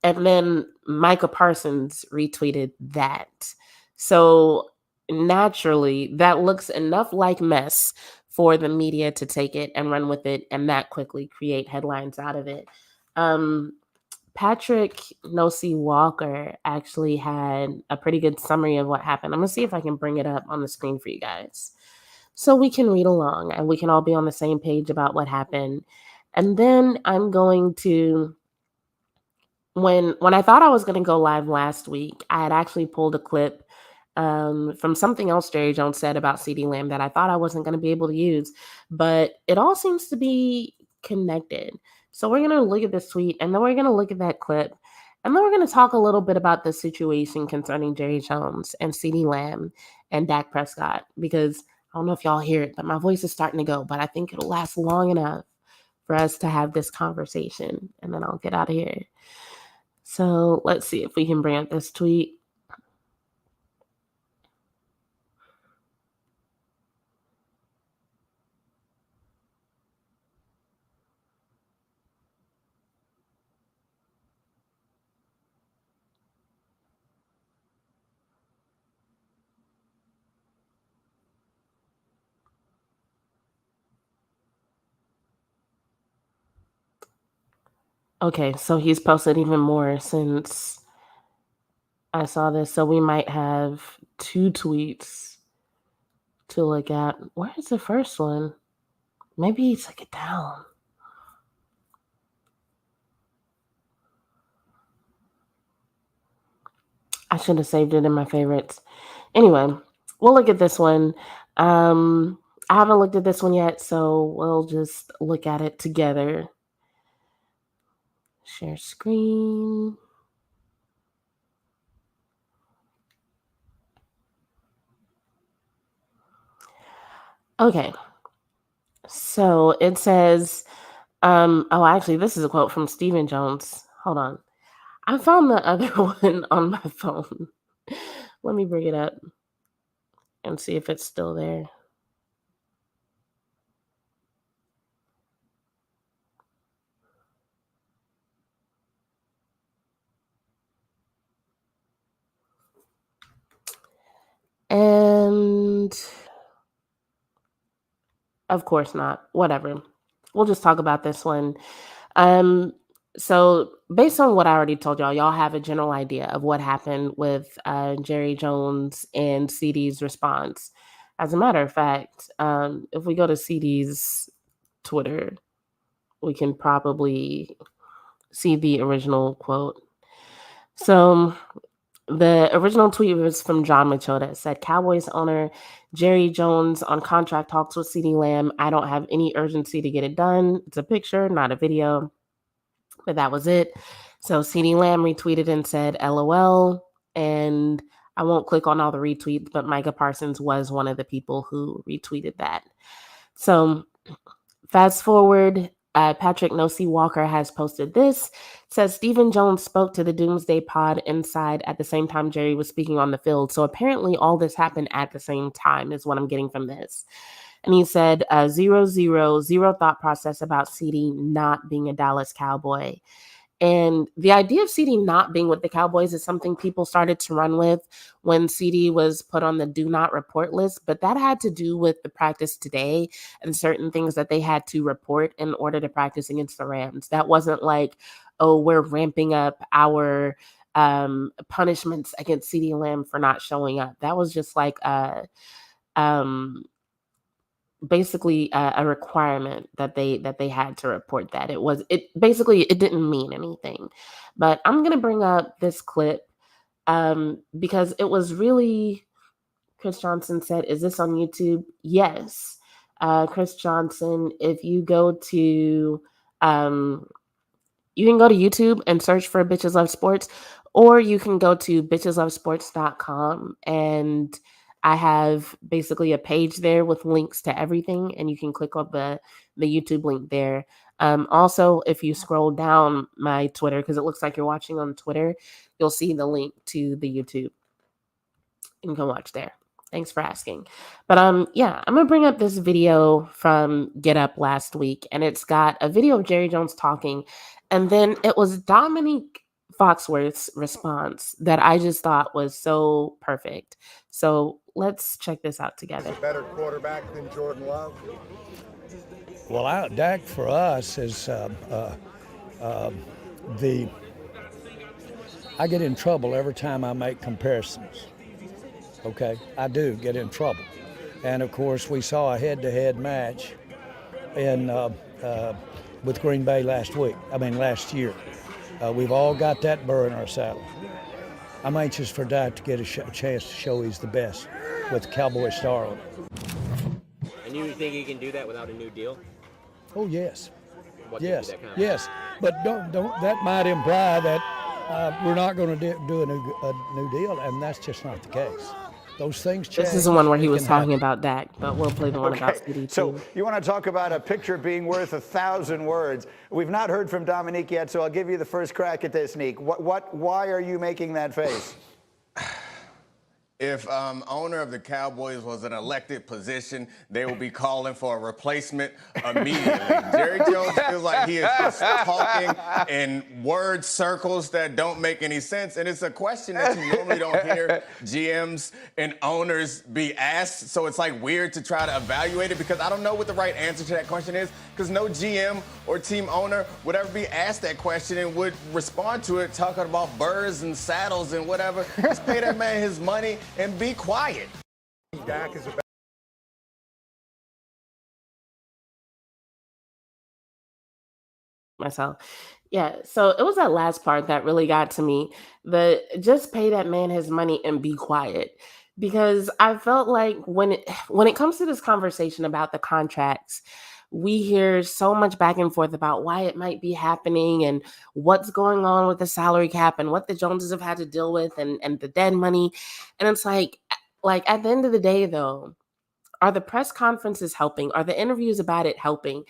And then Micah Parsons retweeted that. So naturally, that looks enough like mess for the media to take it and run with it and that quickly create headlines out of it. Patrick Nosey Walker actually had a pretty good summary of what happened. I'm going to see if I can bring it up on the screen for you guys so we can read along and we can all be on the same page about what happened. And then I'm going to, when I thought I was going to go live last week, I had actually pulled a clip from something else Jerry Jones said about CeeDee Lamb that I thought I wasn't going to be able to use, but it all seems to be connected. So we're going to look at this tweet, and then we're going to look at that clip, and then we're going to talk a little bit about the situation concerning Jerry Jones and CeeDee Lamb and Dak Prescott, because I don't know if y'all hear it, but my voice is starting to go, but I think it'll last long enough for us to have this conversation, and then I'll get out of here. So let's see if we can bring up this tweet. Okay, so he's posted even more since I saw this. So we might have 2 tweets to look at. Where is the first one? Maybe he took it down. I should have saved it in my favorites. Anyway, we'll look at this one. I haven't looked at this one yet, so we'll just look at it together. Share screen. Okay. So it says, actually, this is a quote from Stephen Jones. Hold on. I found the other one on my phone. Let me bring it up and see if it's still there. And of course not. Whatever. We'll just talk about this one. So based on what I already told y'all have a general idea of what happened with Jerry Jones and CeeDee's response. As a matter of fact, if we go to CeeDee's Twitter, we can probably see the original quote. So the original tweet was from John Machota. It said, Cowboys owner Jerry Jones on contract talks with CeeDee Lamb. I don't have any urgency to get it done. It's a picture, not a video. But that was it. So CeeDee Lamb retweeted and said, LOL. And I won't click on all the retweets, but Micah Parsons was one of the people who retweeted that. So fast forward, Patrick Nosey Walker has posted this. It says Stephen Jones spoke to the Doomsday Pod inside at the same time Jerry was speaking on the field. So apparently all this happened at the same time is what I'm getting from this. And he said, 0, 0, 0 thought process about CeeDee not being a Dallas Cowboy. And the idea of CeeDee not being with the Cowboys is something people started to run with when CeeDee was put on the do not report list. But that had to do with the practice today and certain things that they had to report in order to practice against the Rams. That wasn't like, oh, we're ramping up our punishments against CeeDee Lamb for not showing up. That was just like basically a requirement that they had to report that. It didn't mean anything. But I'm going to bring up this clip because it was really, Chris Johnson said, is this on YouTube? Yes. Chris Johnson, if you go to you can go to YouTube and search for Bitches Love Sports, or you can go to bitcheslovesports.com, and I have basically a page there with links to everything, and you can click on the YouTube link there. Also, if you scroll down my Twitter, because it looks like you're watching on Twitter, you'll see the link to the YouTube. You can watch there. Thanks for asking. But I'm gonna bring up this video from Get Up last week, and it's got a video of Jerry Jones talking, and then it was Dominique Foxworth's response that I just thought was so perfect. So let's check this out together. Better quarterback than Jordan Love? Well, Dak for us is I get in trouble every time I make comparisons. Okay, I do get in trouble. And of course, we saw a head-to-head match with Green Bay last year. We've all got that burr in our saddle. I'm anxious for Dak to get a chance to show he's the best with the Cowboy star on it. And you think he can do that without a new deal? Oh yes, Yes. yes. But don't that might imply that we're not going to do a new deal, and that's just not the case. Those things change. This is the one where he was talking about Dak, but we'll play the one about CeeDee So too. you want to talk about a picture being worth 1,000 words. We've not heard from Dominique yet, so I'll give you the first crack at this, Neek. Why are you making that face? if owner of the Cowboys was an elected position, they will be calling for a replacement immediately. Jerry Jones feels like he is just talking in word circles that don't make any sense, and it's a question that you normally don't hear GMs and owners be asked, so it's like weird to try to evaluate it because I don't know what the right answer to that question is, because no GM or team owner would ever be asked that question and would respond to it talking about birds and saddles and whatever. Just pay that man his money and be quiet. Dak is about myself. Yeah, so it was that last part that really got to me. The just pay that man his money and be quiet. Because I felt like when it comes to this conversation about the contracts, we hear so much back and forth about why it might be happening and what's going on with the salary cap and what the Joneses have had to deal with and the dead money. And it's like at the end of the day, though, are the press conferences helping? Are the interviews about it helping?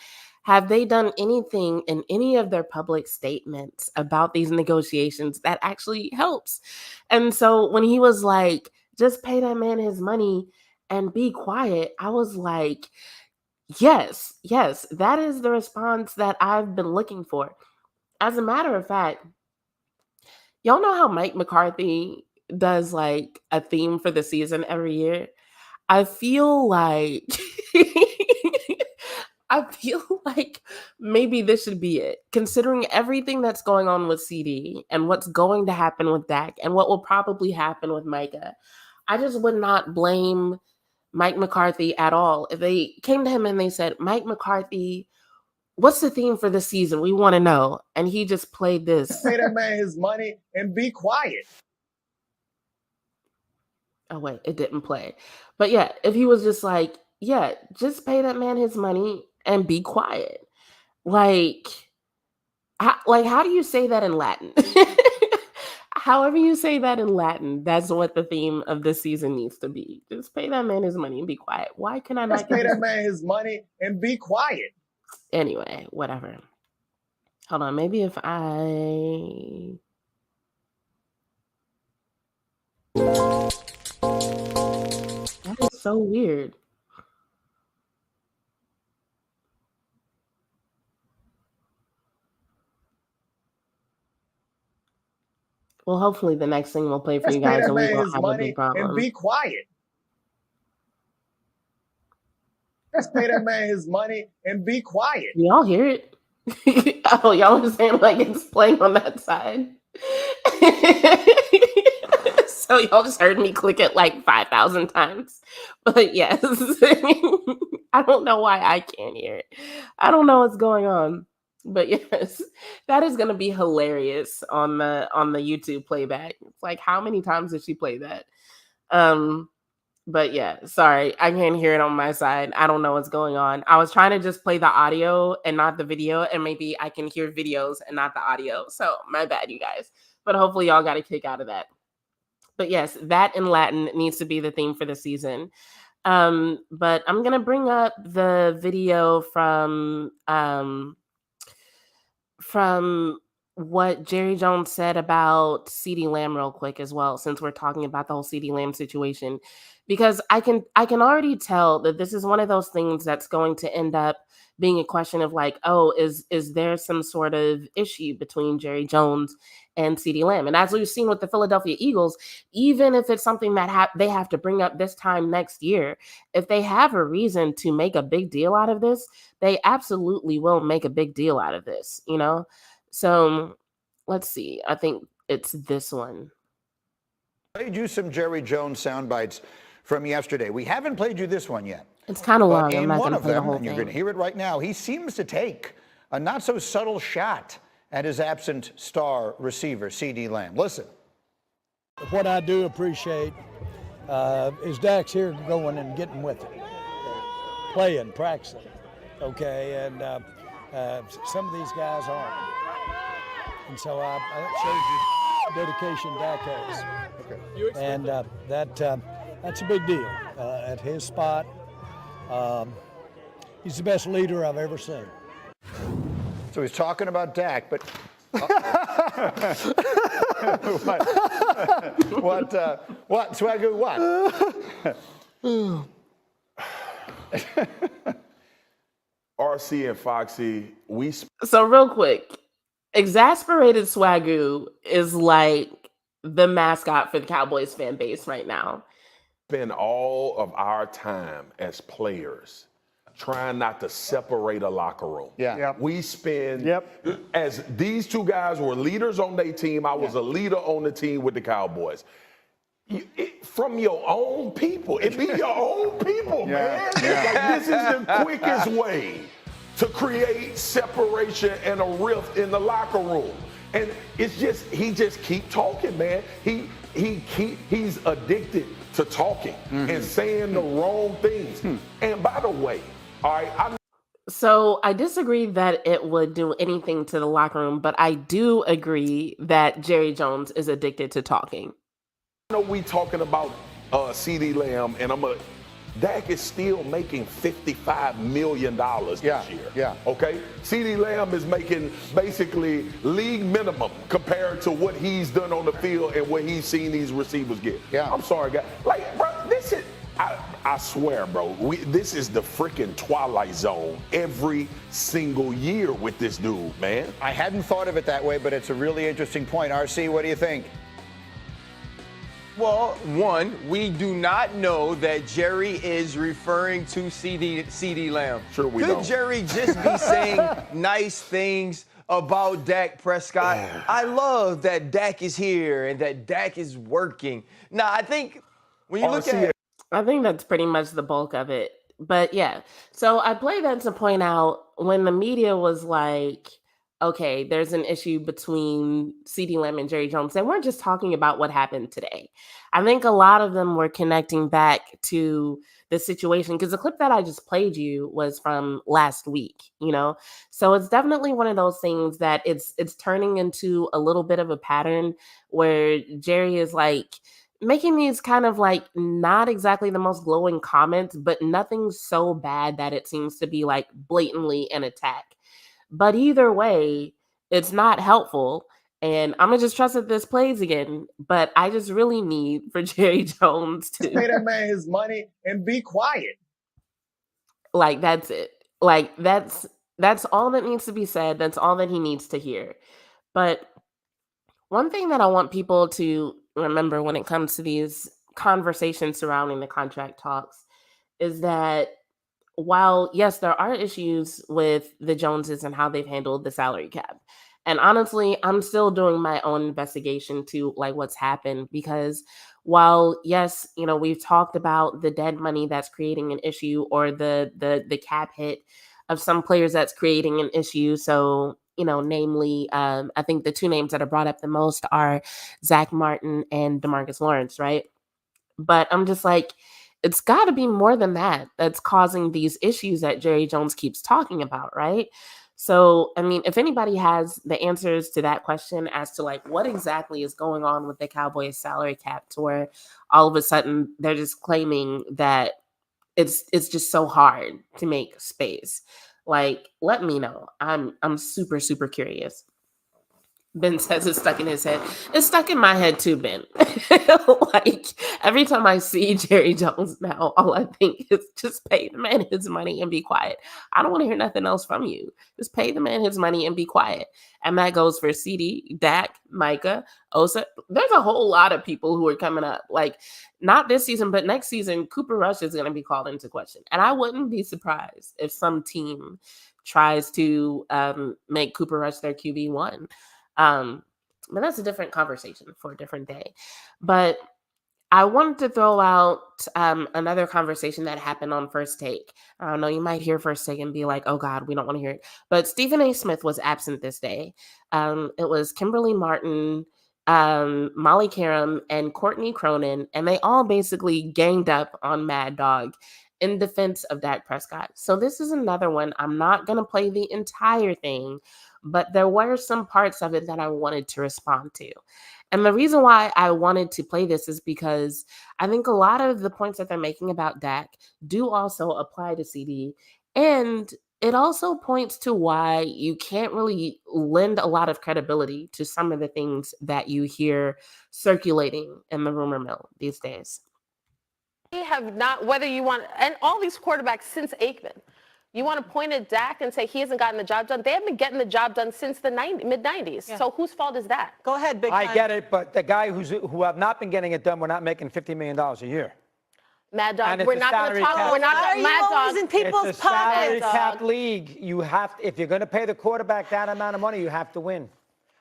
Have they done anything in any of their public statements about these negotiations that actually helps? And so when he was like, just pay that man his money and be quiet, I was like, yes, that is the response that I've been looking for. As a matter of fact, y'all know how Mike McCarthy does like a theme for the season every year? I feel like maybe this should be it. Considering everything that's going on with CD and what's going to happen with Dak and what will probably happen with Micah, I just would not blame Mike McCarthy at all. If they came to him and they said, Mike McCarthy, what's the theme for the season? We want to know. And he just played this. Pay that man his money and be quiet. Oh, wait, it didn't play. But yeah, if he was just like, yeah, just pay that man his money and be quiet. Like how do you say that in Latin? However you say that in Latin, that's what the theme of this season needs to be. Just pay that man his money and be quiet. Why can I not Just pay that man his money and be quiet. Anyway, whatever. Hold on, maybe if I... That is so weird. Well, hopefully the next thing we'll play for you guys and we won't have a big problem. And be quiet. Just pay that man his money and be quiet. Y'all hear it? Oh, y'all are saying like it's playing on that side. So y'all just heard me click it like 5,000 times. But yes, I don't know why I can't hear it. I don't know what's going on. But yes, that is going to be hilarious on the YouTube playback. It's like, how many times did she play that? But yeah, sorry, I can't hear it on my side. I don't know what's going on. I was trying to just play the audio and not the video, and maybe I can hear videos and not the audio. So my bad, you guys. But hopefully y'all got a kick out of that. But yes, that in Latin needs to be the theme for the season. But I'm going to bring up the video from what Jerry Jones said about CeeDee Lamb real quick as well, since we're talking about the whole CeeDee Lamb situation, because I can already tell that this is one of those things that's going to end up being a question of like, oh, is there some sort of issue between Jerry Jones and CeeDee Lamb? And as we've seen with the Philadelphia Eagles, even if it's something that they have to bring up this time next year, if they have a reason to make a big deal out of this, they absolutely will make a big deal out of this, you know? So let's see. I think it's this one. Played you some Jerry Jones sound bites from yesterday. We haven't played you this one yet. It's kind of long. I'm In not one going to of play the them, whole and you're thing. going to hear it right now, he seems to take a not so subtle shot at his absent star receiver, CeeDee Lamb. Listen. What I do appreciate is Dak's here going and getting with it, playing, practicing, okay? And some of these guys aren't. And so that shows you dedication Dak has. Okay. And that's a big deal at his spot. He's the best leader I've ever seen. So he's talking about Dak, but What, Swagoo, what? RC and Foxy, So real quick, exasperated Swagoo is like the mascot for the Cowboys fan base right now. spend all of our time as players trying not to separate a locker room. Yeah. Yep. We spend, as these two guys were leaders on their team, I was a leader on the team with the Cowboys. From your own people. It be your own people, man. Like, this is the quickest way to create separation and a rift in the locker room. And it's just, he just keep talking, man. He's addicted to talking and saying the wrong things. And by the way, all right, So I disagree that it would do anything to the locker room, but I do agree that Jerry Jones is addicted to talking. I know we talking about CeeDee Lamb, and Dak is still making $55 million this year. Yeah. Okay? CeeDee Lamb is making basically league minimum compared to what he's done on the field and what he's seen these receivers get. Yeah. I'm sorry, guys. Like, bro, this is, I swear, bro, this is the freaking Twilight Zone every single year with this dude, man. I hadn't thought of it that way, but it's a really interesting point. RC, what do you think? Well, one, we do not know that Jerry is referring to CeeDee Lamb. Sure we Could don't. Jerry just be saying nice things about Dak Prescott? I love that Dak is here and that Dak is working. Now, I think when you look at I think that's pretty much the bulk of it. But yeah, so I play that to point out when the media was like, okay, there's an issue between CeeDee Lamb and Jerry Jones. They weren't just talking about what happened today. I think a lot of them were connecting back to the situation because the clip that I just played you was from last week, you know? So it's definitely one of those things that it's turning into a little bit of a pattern where Jerry is like making these kind of like not exactly the most glowing comments, but nothing so bad that it seems to be like blatantly an attack. But either way, it's not helpful. And I'm going to just trust that this plays again. But I just really need for Jerry Jones to pay that man his money and be quiet. Like, that's it. Like, that's all that needs to be said. That's all that he needs to hear. But one thing that I want people to remember when it comes to these conversations surrounding the contract talks is that while, yes, there are issues with the Joneses and how they've handled the salary cap. And honestly, I'm still doing my own investigation to like what's happened because while, yes, you know, we've talked about the dead money that's creating an issue or the cap hit of some players that's creating an issue. So, you know, namely, I think the two names that are brought up the most are Zach Martin and DeMarcus Lawrence, right? But I'm just like, it's got to be more than that that's causing these issues that Jerry Jones keeps talking about, right? So, I mean, if anybody has the answers to that question as to like what exactly is going on with the Cowboys salary cap to where all of a sudden they're just claiming that it's just so hard to make space, like, let me know. I'm super, super curious. Ben says it's stuck in his head. It's stuck in my head too, Ben. Like, every time I see Jerry Jones now, all I think is just pay the man his money and be quiet. I don't want to hear nothing else from you. Just pay the man his money and be quiet. And that goes for CeeDee, Dak, Micah, Osa. There's a whole lot of people who are coming up. Like, not this season, but next season, Cooper Rush is going to be called into question. And I wouldn't be surprised if some team tries to make Cooper Rush their QB1. But that's a different conversation for a different day. But I wanted to throw out another conversation that happened on First Take. I don't know, you might hear First Take and be like, oh God, we don't want to hear it. But Stephen A. Smith was absent this day. It was Kimberly Martin, Molly Karam, and Courtney Cronin, and they all basically ganged up on Mad Dog in defense of Dak Prescott. So this is another one. I'm not going to play the entire thing, but there were some parts of it that I wanted to respond to. And the reason why I wanted to play this is because I think a lot of the points that they're making about Dak do also apply to CeeDee. And it also points to why you can't really lend a lot of credibility to some of the things that you hear circulating in the rumor mill these days. We have not, whether you want, and all these quarterbacks since Aikman, you want to point at Dak and say he hasn't gotten the job done. They haven't been getting the job done since the mid-90s. Yeah. So whose fault is that? Go ahead, Big Time. I get it, but the guy who have not been getting it done, we're not making $50 million a year. Mad Dog, And we're not going to talk. cap. We're not. Why are you Mad always Dog. in people's It's a salary pockets? cap league. You have to, if you're going to pay the quarterback that amount of money, you have to win.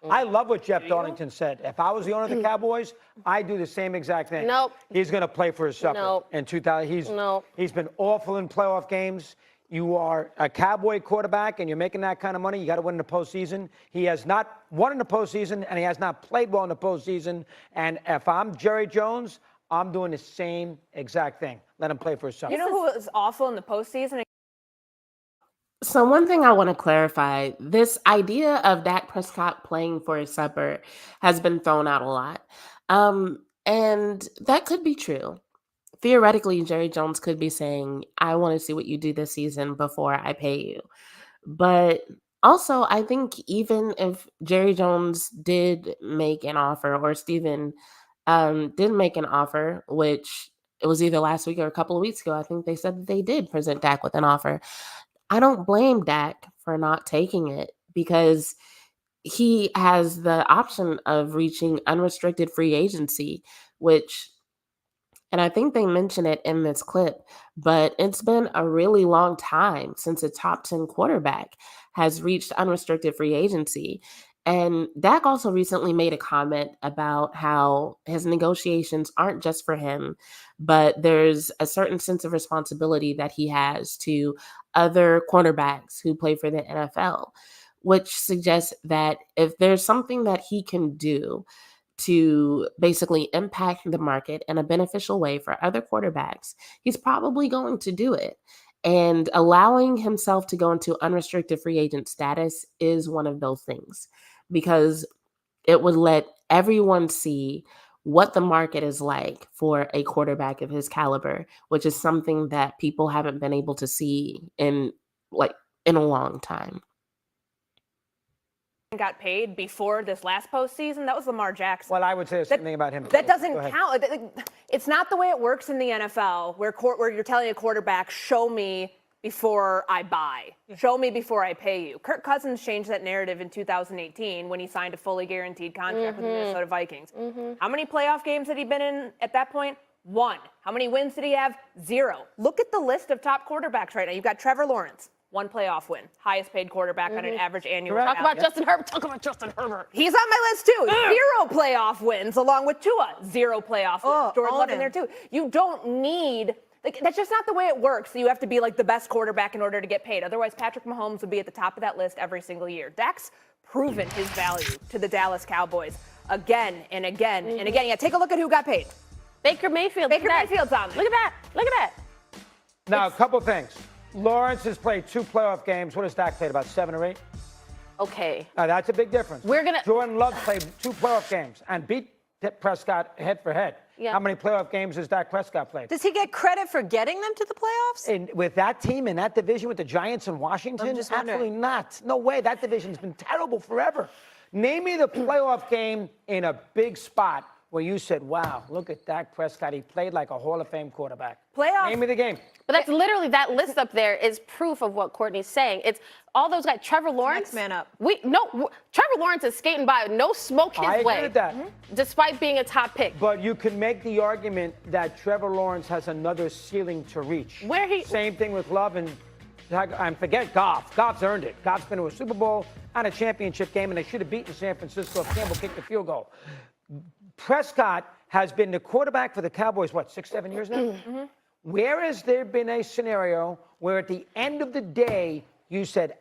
I love what Jeff Darlington said. If I was the owner of the Cowboys, I'd do the same exact thing. Nope. He's going to play for his supper Nope. in 2000. Nope. He's been awful in playoff games. You are a Cowboy quarterback and you're making that kind of money, you got to win in the postseason. He has not won in the postseason and he has not played well in the postseason. And if I'm Jerry Jones, I'm doing the same exact thing. Let him play for his supper. You know who was awful in the postseason? So one thing I want to clarify, this idea of Dak Prescott playing for his supper has been thrown out a lot. And that could be true. Theoretically, Jerry Jones could be saying, I want to see what you do this season before I pay you. But also, I think even if Jerry Jones did make an offer, or Steven did make an offer, which it was either last week or a couple of weeks ago, I think they said that they did present Dak with an offer. I don't blame Dak for not taking it because he has the option of reaching unrestricted free agency, which, and I think they mention it in this clip, but it's been a really long time since a top 10 quarterback has reached unrestricted free agency. And Dak also recently made a comment about how his negotiations aren't just for him, but there's a certain sense of responsibility that he has to other quarterbacks who play for the NFL, which suggests that if there's something that he can do to basically impact the market in a beneficial way for other quarterbacks, he's probably going to do it. And allowing himself to go into unrestricted free agent status is one of those things, because it would let everyone see what the market is like for a quarterback of his caliber, which is something that people haven't been able to see in a long time. Got paid before this last postseason. That was Lamar Jackson. Well, I would say something about him. That doesn't count. It's not the way it works in the NFL, where you're telling a quarterback, show me before I buy. Show me before I pay you. Kirk Cousins changed that narrative in 2018 when he signed a fully guaranteed contract with the Minnesota Vikings. How many playoff games had he been in at that point? 1. How many wins did he have? 0. Look at the list of top quarterbacks right now. You've got Trevor Lawrence, 1 playoff win, highest paid quarterback on an average annual. Talk about Justin Herbert. Talk about Justin Herbert. He's on my list too. 0 playoff wins, along with Tua. 0 playoff wins. Jordan Love in there too. You don't need. That's just not the way it works. You have to be like the best quarterback in order to get paid. Otherwise, Patrick Mahomes would be at the top of that list every single year. Dak's proven his value to the Dallas Cowboys again and again and again. Yeah, take a look at who got paid. Baker Mayfield. Baker Mayfield's on there. Look at that. Look at that. Now, a couple things. Lawrence has played 2 playoff games. What has Dak played? About 7 or 8? Okay. Now, that's a big difference. We're gonna. Jordan Love played 2 playoff games and beat Prescott head for head. Yeah. How many playoff games has Dak Prescott played? Does he get credit for getting them to the playoffs? And with that team in that division with the Giants and Washington, I'm just wondering. absolutely not. No way. That division's been terrible forever. Name me the playoff game in a big spot where you said, wow, look at Dak Prescott. He played like a Hall of Fame quarterback. Playoff. Name me the game. But that's literally, that list up there is proof of what Courtney's saying. It's all those guys. Trevor Lawrence. Next man up. Trevor Lawrence is skating by, no smoke his I way. agree with that. Despite being a top pick. But you can make the argument that Trevor Lawrence has another ceiling to reach. Same thing with Love and forget Goff. Goff's earned it. Goff's been to a Super Bowl and a championship game, and they should have beaten San Francisco if Campbell kicked the field goal. Prescott has been the quarterback for the Cowboys, 6, 7 years now? Where has there been a scenario where at the end of the day you said,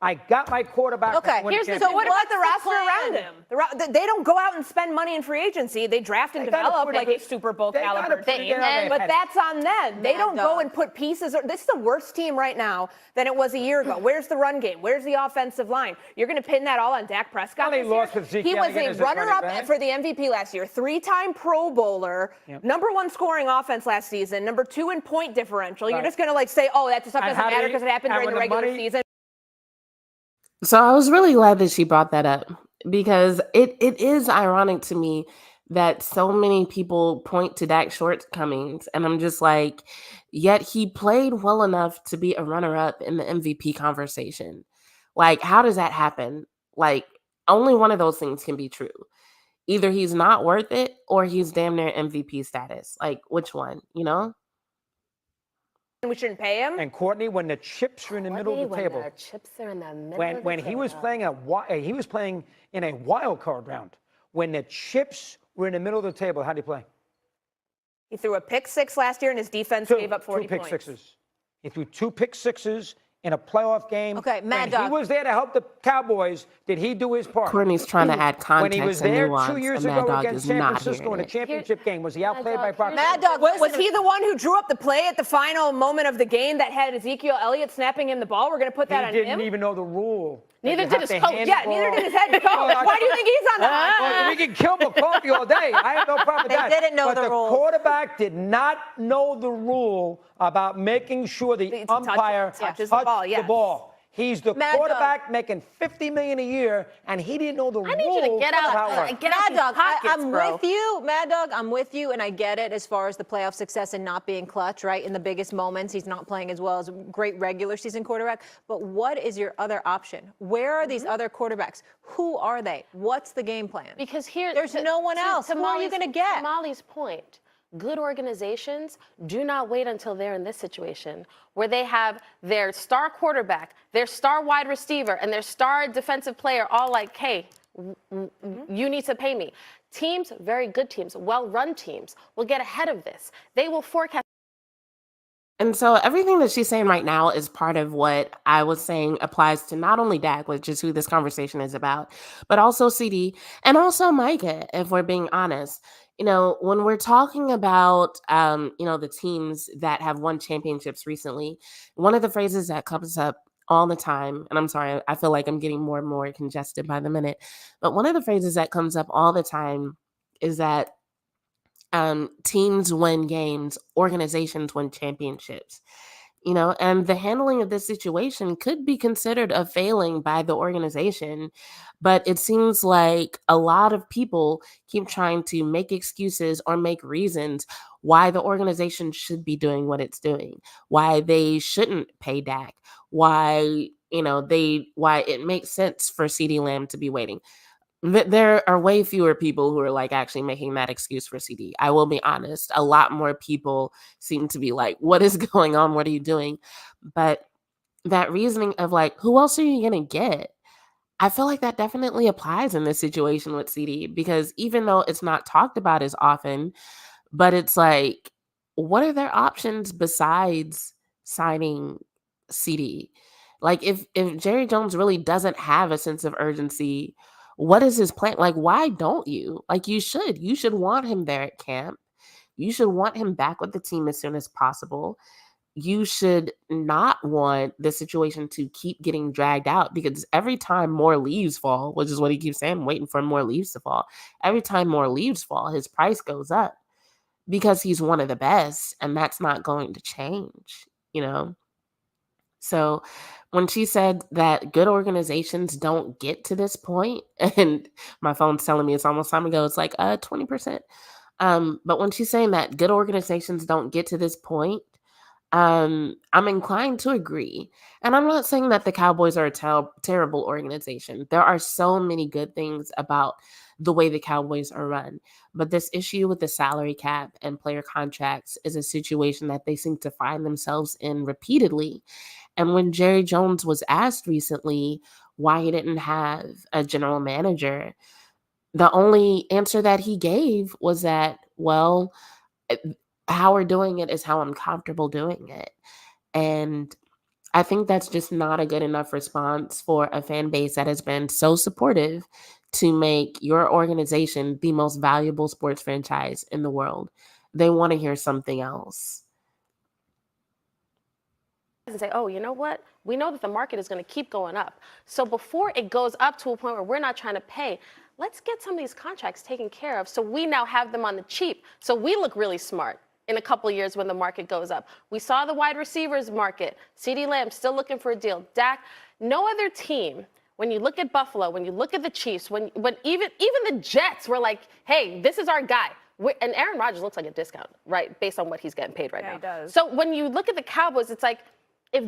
I got my quarterback. Okay, to win a so championship. what about the roster around him? They don't go out and spend money in free agency. They draft and develop like a Super Bowl caliber team. But that's on them. They don't go and put pieces. This is the worst team right now than it was a year ago. Where's the run game? Where's the offensive line? You're going to pin that all on Dak Prescott Well, he this year? lost with Zeke He was Elliott a as his running runner-up back. for the MVP last year, 3-time Pro Bowler, #1 scoring offense last season, #2 in point differential. You're just going to say, oh, that stuff doesn't matter because it happened during the regular season. So I was really glad that she brought that up because it is ironic to me that so many people point to Dak's shortcomings. And I'm just like, yet he played well enough to be a runner-up in the MVP conversation. Like, how does that happen? Like, only one of those things can be true. Either he's not worth it or he's damn near MVP status. Like, which one, you know? We shouldn't pay him. And Courtney, when the chips are in the middle of the table, when he was playing in a wild card round, when the chips were in the middle of the table, how did he play? He threw a pick six last year, and his defense gave up 40 two points. pick sixes. He threw 2 pick sixes in a playoff game. Okay, Mad when Dog. he was there to help the Cowboys, did he do his part? Courtney's trying to add When he context was and there nuance, 2 years and Mad ago Dog against is San not Francisco in hearing a it. championship game, was he outplayed by Brock? Mad Dog, was he the one who drew up the play at the final moment of the game that had Ezekiel Elliott snapping him the ball? We're going to put that on He him? didn't even know the rule. Neither that you did his have to coach. hand Yeah, the neither ball. did his head coach. Why do you think he's on the hot We can kill McCarthy all day. I have no problem with They that. didn't know but the rules. quarterback did not know the rule about making sure the umpire touches touched the ball, yes. the ball. He's the Mad quarterback making $50 million a year, and he didn't know the rules. I need you to get of how it out. works. Get out Mad Dog, these pockets, I'm bro. with you, Mad Dog. I'm with you, and I get it as far as the playoff success and not being clutch, right? In the biggest moments, he's not playing as well as a great regular season quarterback. But what is your other option? Where are these other quarterbacks? Who are they? What's the game plan? Because here, There's no one else. Who are you going to get? To Molly's point, good organizations do not wait until they're in this situation where they have their star quarterback, their star wide receiver, and their star defensive player all like, hey, you need to pay me. Teams, very good teams, well-run teams, will get ahead of this. They will forecast. And so everything that she's saying right now is part of what I was saying applies to not only Dak, which is who this conversation is about, but also CeeDee and also Micah, if we're being honest. You know, when we're talking about, the teams that have won championships recently, one of the phrases that comes up all the time, and I'm sorry, I feel like I'm getting more and more congested by the minute, but one of the phrases that comes up all the time is that teams win games, organizations win championships. You know, and the handling of this situation could be considered a failing by the organization. But it seems like a lot of people keep trying to make excuses or make reasons why the organization should be doing what it's doing, why they shouldn't pay Dak, why it makes sense for CeeDee Lamb to be waiting. There are way fewer people who are like actually making that excuse for CeeDee. I will be honest. A lot more people seem to be like, what is going on? What are you doing? But that reasoning of like, who else are you going to get? I feel like that definitely applies in this situation with CeeDee because even though it's not talked about as often, but it's like, what are their options besides signing CeeDee? Like if Jerry Jones really doesn't have a sense of urgency, what is his plan? Like, why don't you? Like, you should want him there at camp. You should want him back with the team as soon as possible. You should not want the situation to keep getting dragged out because every time more leaves fall, which is what he keeps saying, waiting for more leaves to fall. Every time more leaves fall, his price goes up because he's one of the best, and that's not going to change, you know? So when she said that good organizations don't get to this point, and my phone's telling me it's almost time to go, it's like 20%. But when she's saying that good organizations don't get to this point, I'm inclined to agree. And I'm not saying that the Cowboys are a terrible organization. There are so many good things about the way the Cowboys are run. But this issue with the salary cap and player contracts is a situation that they seem to find themselves in repeatedly. And when Jerry Jones was asked recently why he didn't have a general manager, the only answer that he gave was that, well, how we're doing it is how I'm comfortable doing it. And I think that's just not a good enough response for a fan base that has been so supportive to make your organization the most valuable sports franchise in the world. They want to hear something else. And say, oh, you know what? We know that the market is going to keep going up. So before it goes up to a point where we're not trying to pay, let's get some of these contracts taken care of so we now have them on the cheap. So we look really smart in a couple of years when the market goes up. We saw the wide receivers market. CeeDee Lamb still looking for a deal. Dak, no other team, when you look at Buffalo, when you look at the Chiefs, when even the Jets were like, hey, this is our guy. And Aaron Rodgers looks like a discount, right, based on what he's getting paid right now. He does. So when you look at the Cowboys, it's like, if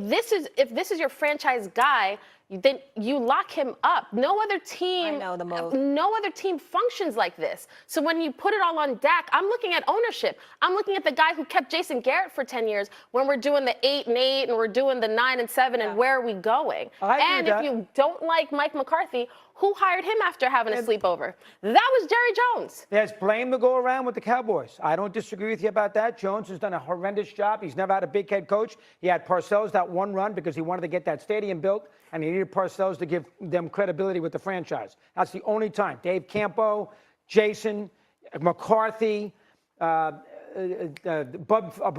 this is your franchise guy, then you lock him up. No other team, no other team functions like this. So when you put it all on Dak, I'm looking at ownership. I'm looking at the guy who kept Jason Garrett for 10 years when we're doing the 8-8 and we're doing the 9-7 and where are we going? And if you don't like Mike McCarthy, who hired him after having a sleepover? That was Jerry Jones. There's blame to go around with the Cowboys. I don't disagree with you about that. Jones has done a horrendous job. He's never had a big head coach. He had Parcells that one run because he wanted to get that stadium built, and he needed Parcells to give them credibility with the franchise. That's the only time. Dave Campo, Jason, McCarthy,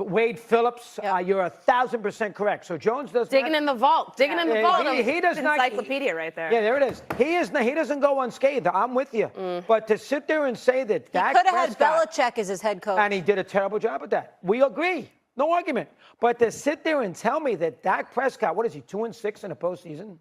Wade Phillips, you're 1,000% correct. So Jones does digging in the vault. He does not. Encyclopedia right there. Yeah, there it is. He doesn't go unscathed. I'm with you. But to sit there and say that Dak could have had Prescott, Belichick as his head coach, and he did a terrible job at that. We agree. No argument. But to sit there and tell me that Dak Prescott, what is he, 2-6 in the postseason?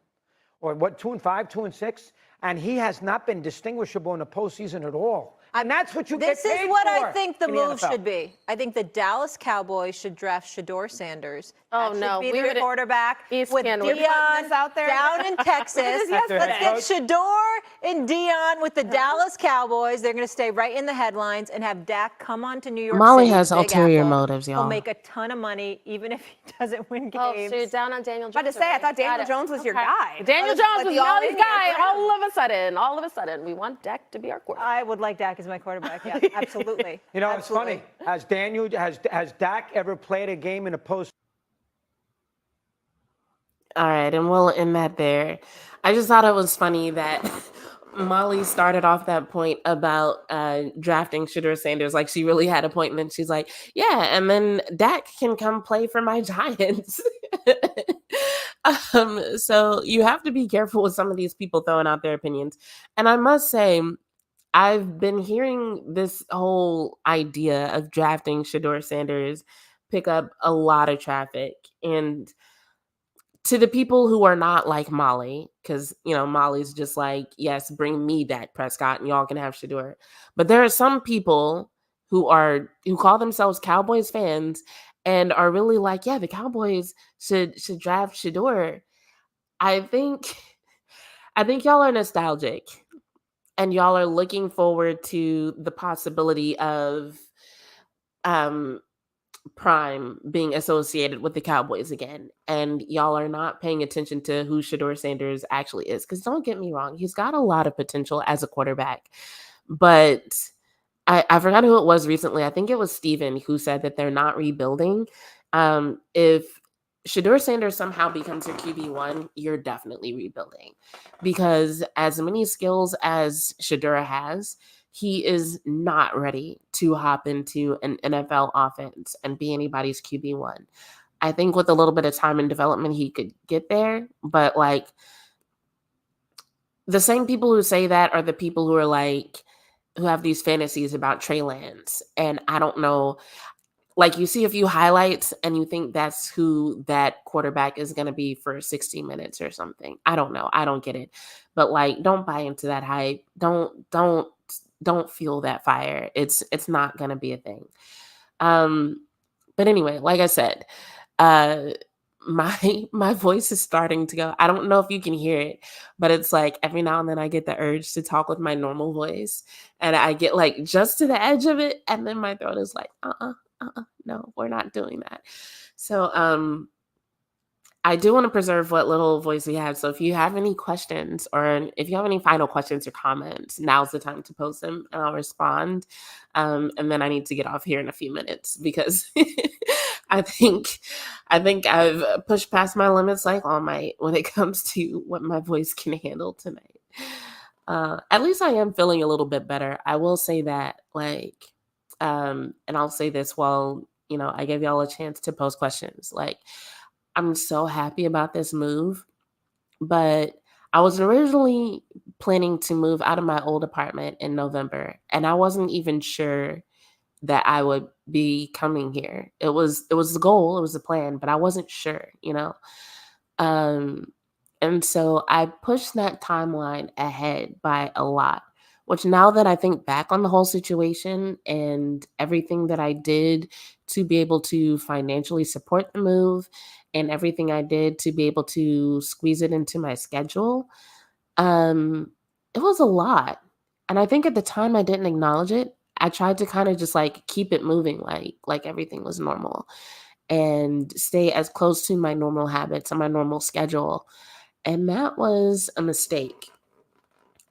Or what, 2-5, 2-6? And he has not been distinguishable in the postseason at all. And that's what you get paid for. This is what I think the in move NFL. should be. I think the Dallas Cowboys should draft Shedeur Sanders. Oh, that no. should be their quarterback with Dion out there down in Texas. Let's get Shedeur and Dion with the Dallas Cowboys. They're going to stay right in the headlines and have Dak come on to New York Molly City. has Big ulterior Apple. motives, y'all. He'll make a ton of money even if he doesn't win games. Oh, so you're down on Daniel Jones. I was about to say, I thought Daniel Jones was your guy. Daniel Jones was Molly's guy. All of a sudden, we want Dak to be our quarterback. I would like Dak as my quarterback. Yeah, absolutely. You know, it's funny. Has Dak ever played a game in a post? All right, and we'll end that there. I just thought it was funny that Molly started off that point about drafting Shedeur Sanders like she really had a point, and then she's like, yeah, and then Dak can come play for my Giants. So you have to be careful with some of these people throwing out their opinions. And I must say, I've been hearing this whole idea of drafting Shedeur Sanders pick up a lot of traffic. And to the people who are not like Molly, because, you know, Molly's just like, yes, bring me Dak Prescott and y'all can have Shedeur. But there are some people who call themselves Cowboys fans and are really like, yeah, the Cowboys should draft Shedeur. I think y'all are nostalgic and y'all are looking forward to the possibility of Prime being associated with the Cowboys again, and y'all are not paying attention to who Shedeur Sanders actually is. Because don't get me wrong, he's got a lot of potential as a quarterback, but I forgot who it was recently. I think it was Steven who said that they're not rebuilding. If Shedeur Sanders somehow becomes your QB1, you're definitely rebuilding, because as many skills as Shedeur has, he is not ready to hop into an NFL offense and be anybody's QB1. I think with a little bit of time and development, he could get there. But like, the same people who say that are the people who are like, who have these fantasies about Trey Lance. And I don't know, like, you see a few highlights and you think that's who that quarterback is going to be for 60 minutes or something. I don't know. I don't get it. But like, don't buy into that hype. Don't feel that fire. It's not going to be a thing. But anyway, like I said, my voice is starting to go. I don't know if you can hear it, but it's like every now and then I get the urge to talk with my normal voice, and I get like just to the edge of it, and then my throat is like, no, we're not doing that. So I do want to preserve what little voice we have. So if you have any questions, or if you have any final questions or comments, now's the time to post them and I'll respond. And then I need to get off here in a few minutes because I think I've pushed past my limits like All Might when it comes to what my voice can handle tonight. At least I am feeling a little bit better. I will say that, like, and I'll say this while, I gave y'all a chance to post questions. Like, I'm so happy about this move, but I was originally planning to move out of my old apartment in November, and I wasn't even sure that I would be coming here. It was the goal, it was the plan, but I wasn't sure, Um, and so I pushed that timeline ahead by a lot, which now that I think back on the whole situation and everything that I did to be able to financially support the move and everything I did to be able to squeeze it into my schedule, it was a lot. And I think at the time I didn't acknowledge it. I tried to kind of just like keep it moving like everything was normal and stay as close to my normal habits and my normal schedule. And that was a mistake.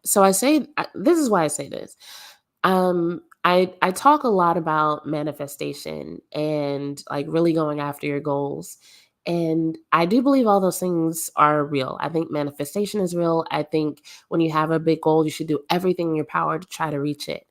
So this is why I say this. I talk a lot about manifestation and like really going after your goals. And I do believe all those things are real. I think manifestation is real. I think when you have a big goal, you should do everything in your power to try to reach it.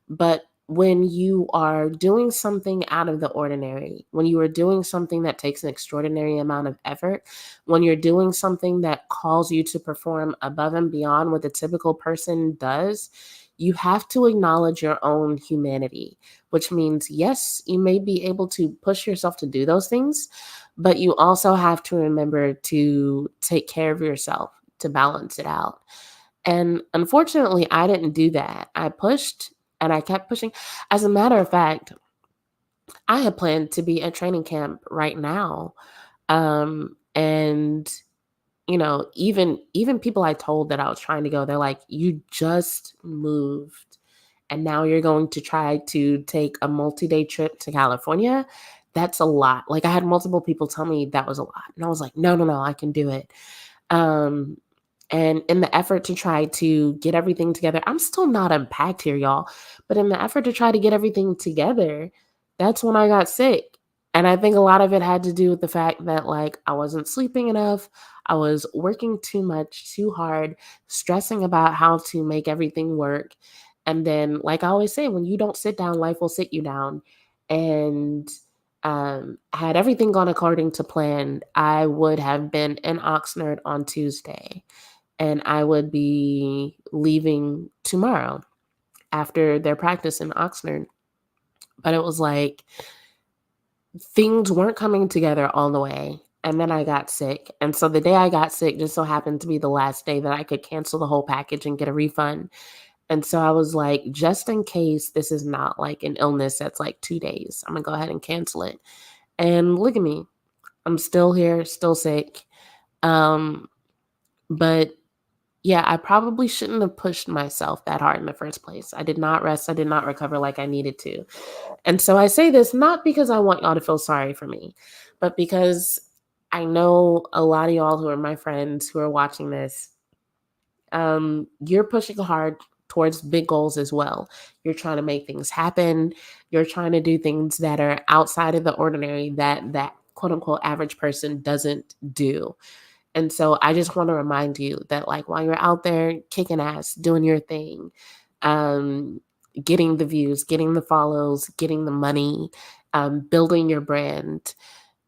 But when you are doing something out of the ordinary, when you are doing something that takes an extraordinary amount of effort, when you're doing something that calls you to perform above and beyond what the typical person does, you have to acknowledge your own humanity, which means, yes, you may be able to push yourself to do those things, but you also have to remember to take care of yourself, to balance it out. And unfortunately, I didn't do that. I pushed and I kept pushing. As a matter of fact, I had planned to be at training camp right now. And even people I told that I was trying to go, they're like, you just moved and now you're going to try to take a multi-day trip to California. That's a lot. Like, I had multiple people tell me that was a lot. And I was like, no, I can do it. And in the effort to try to get everything together, I'm still not unpacked here, y'all. But in the effort to try to get everything together, that's when I got sick. And I think a lot of it had to do with the fact that, like, I wasn't sleeping enough. I was working too much, too hard, stressing about how to make everything work. And then, like I always say, when you don't sit down, life will sit you down. And had everything gone according to plan, I would have been in Oxnard on Tuesday. And I would be leaving tomorrow after their practice in Oxnard. But it was like things weren't coming together all the way. And then I got sick. And so the day I got sick just so happened to be the last day that I could cancel the whole package and get a refund. And so I was like, just in case this is not like an illness that's like 2 days, I'm going to go ahead and cancel it. And look at me. I'm still here, still sick. But yeah, I probably shouldn't have pushed myself that hard in the first place. I did not rest. I did not recover like I needed to. And so I say this not because I want y'all to feel sorry for me, but because I know a lot of y'all who are my friends who are watching this, you're pushing hard towards big goals as well. You're trying to make things happen. You're trying to do things that are outside of the ordinary that quote unquote average person doesn't do. And so I just want to remind you that, like, while you're out there kicking ass, doing your thing, getting the views, getting the follows, getting the money, building your brand,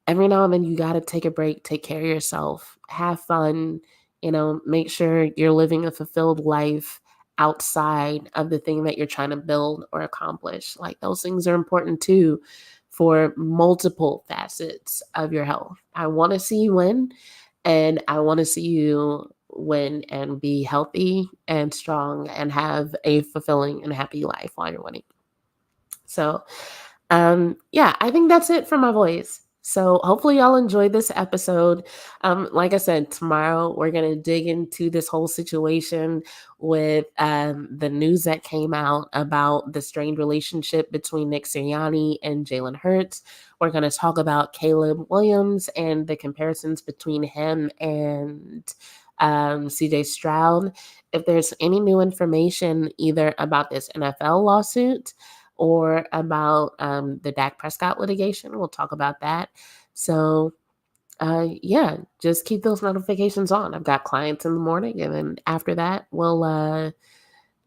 every now and then you got to take a break, take care of yourself, have fun, make sure you're living a fulfilled life outside of the thing that you're trying to build or accomplish. Like, those things are important too for multiple facets of your health. I want to see you win. And I want to see you win and be healthy and strong and have a fulfilling and happy life while you're winning. So, yeah, I think that's it for my voice. So hopefully y'all enjoyed this episode. Like I said, tomorrow we're going to dig into this whole situation with the news that came out about the strained relationship between Nick Sirianni and Jalen Hurts. We're going to talk about Caleb Williams and the comparisons between him and CJ Stroud. If there's any new information either about this NFL lawsuit, or about the Dak Prescott litigation. We'll talk about that. So yeah, just keep those notifications on. I've got clients in the morning, and then after that, we'll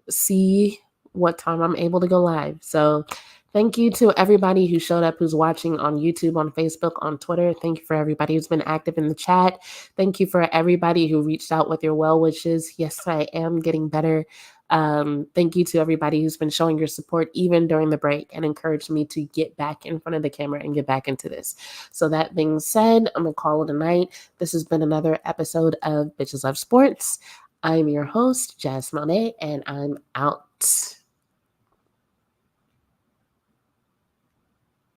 see what time I'm able to go live. So thank you to everybody who showed up, who's watching on YouTube, on Facebook, on Twitter. Thank you for everybody who's been active in the chat. Thank you for everybody who reached out with your well wishes. Yes, I am getting better. Thank you to everybody who's been showing your support even during the break and encouraged me to get back in front of the camera and get back into this. So that being said, I'm going to call it a night. This has been another episode of Bitches Love Sports. I'm your host, Jazz Monet, and I'm out.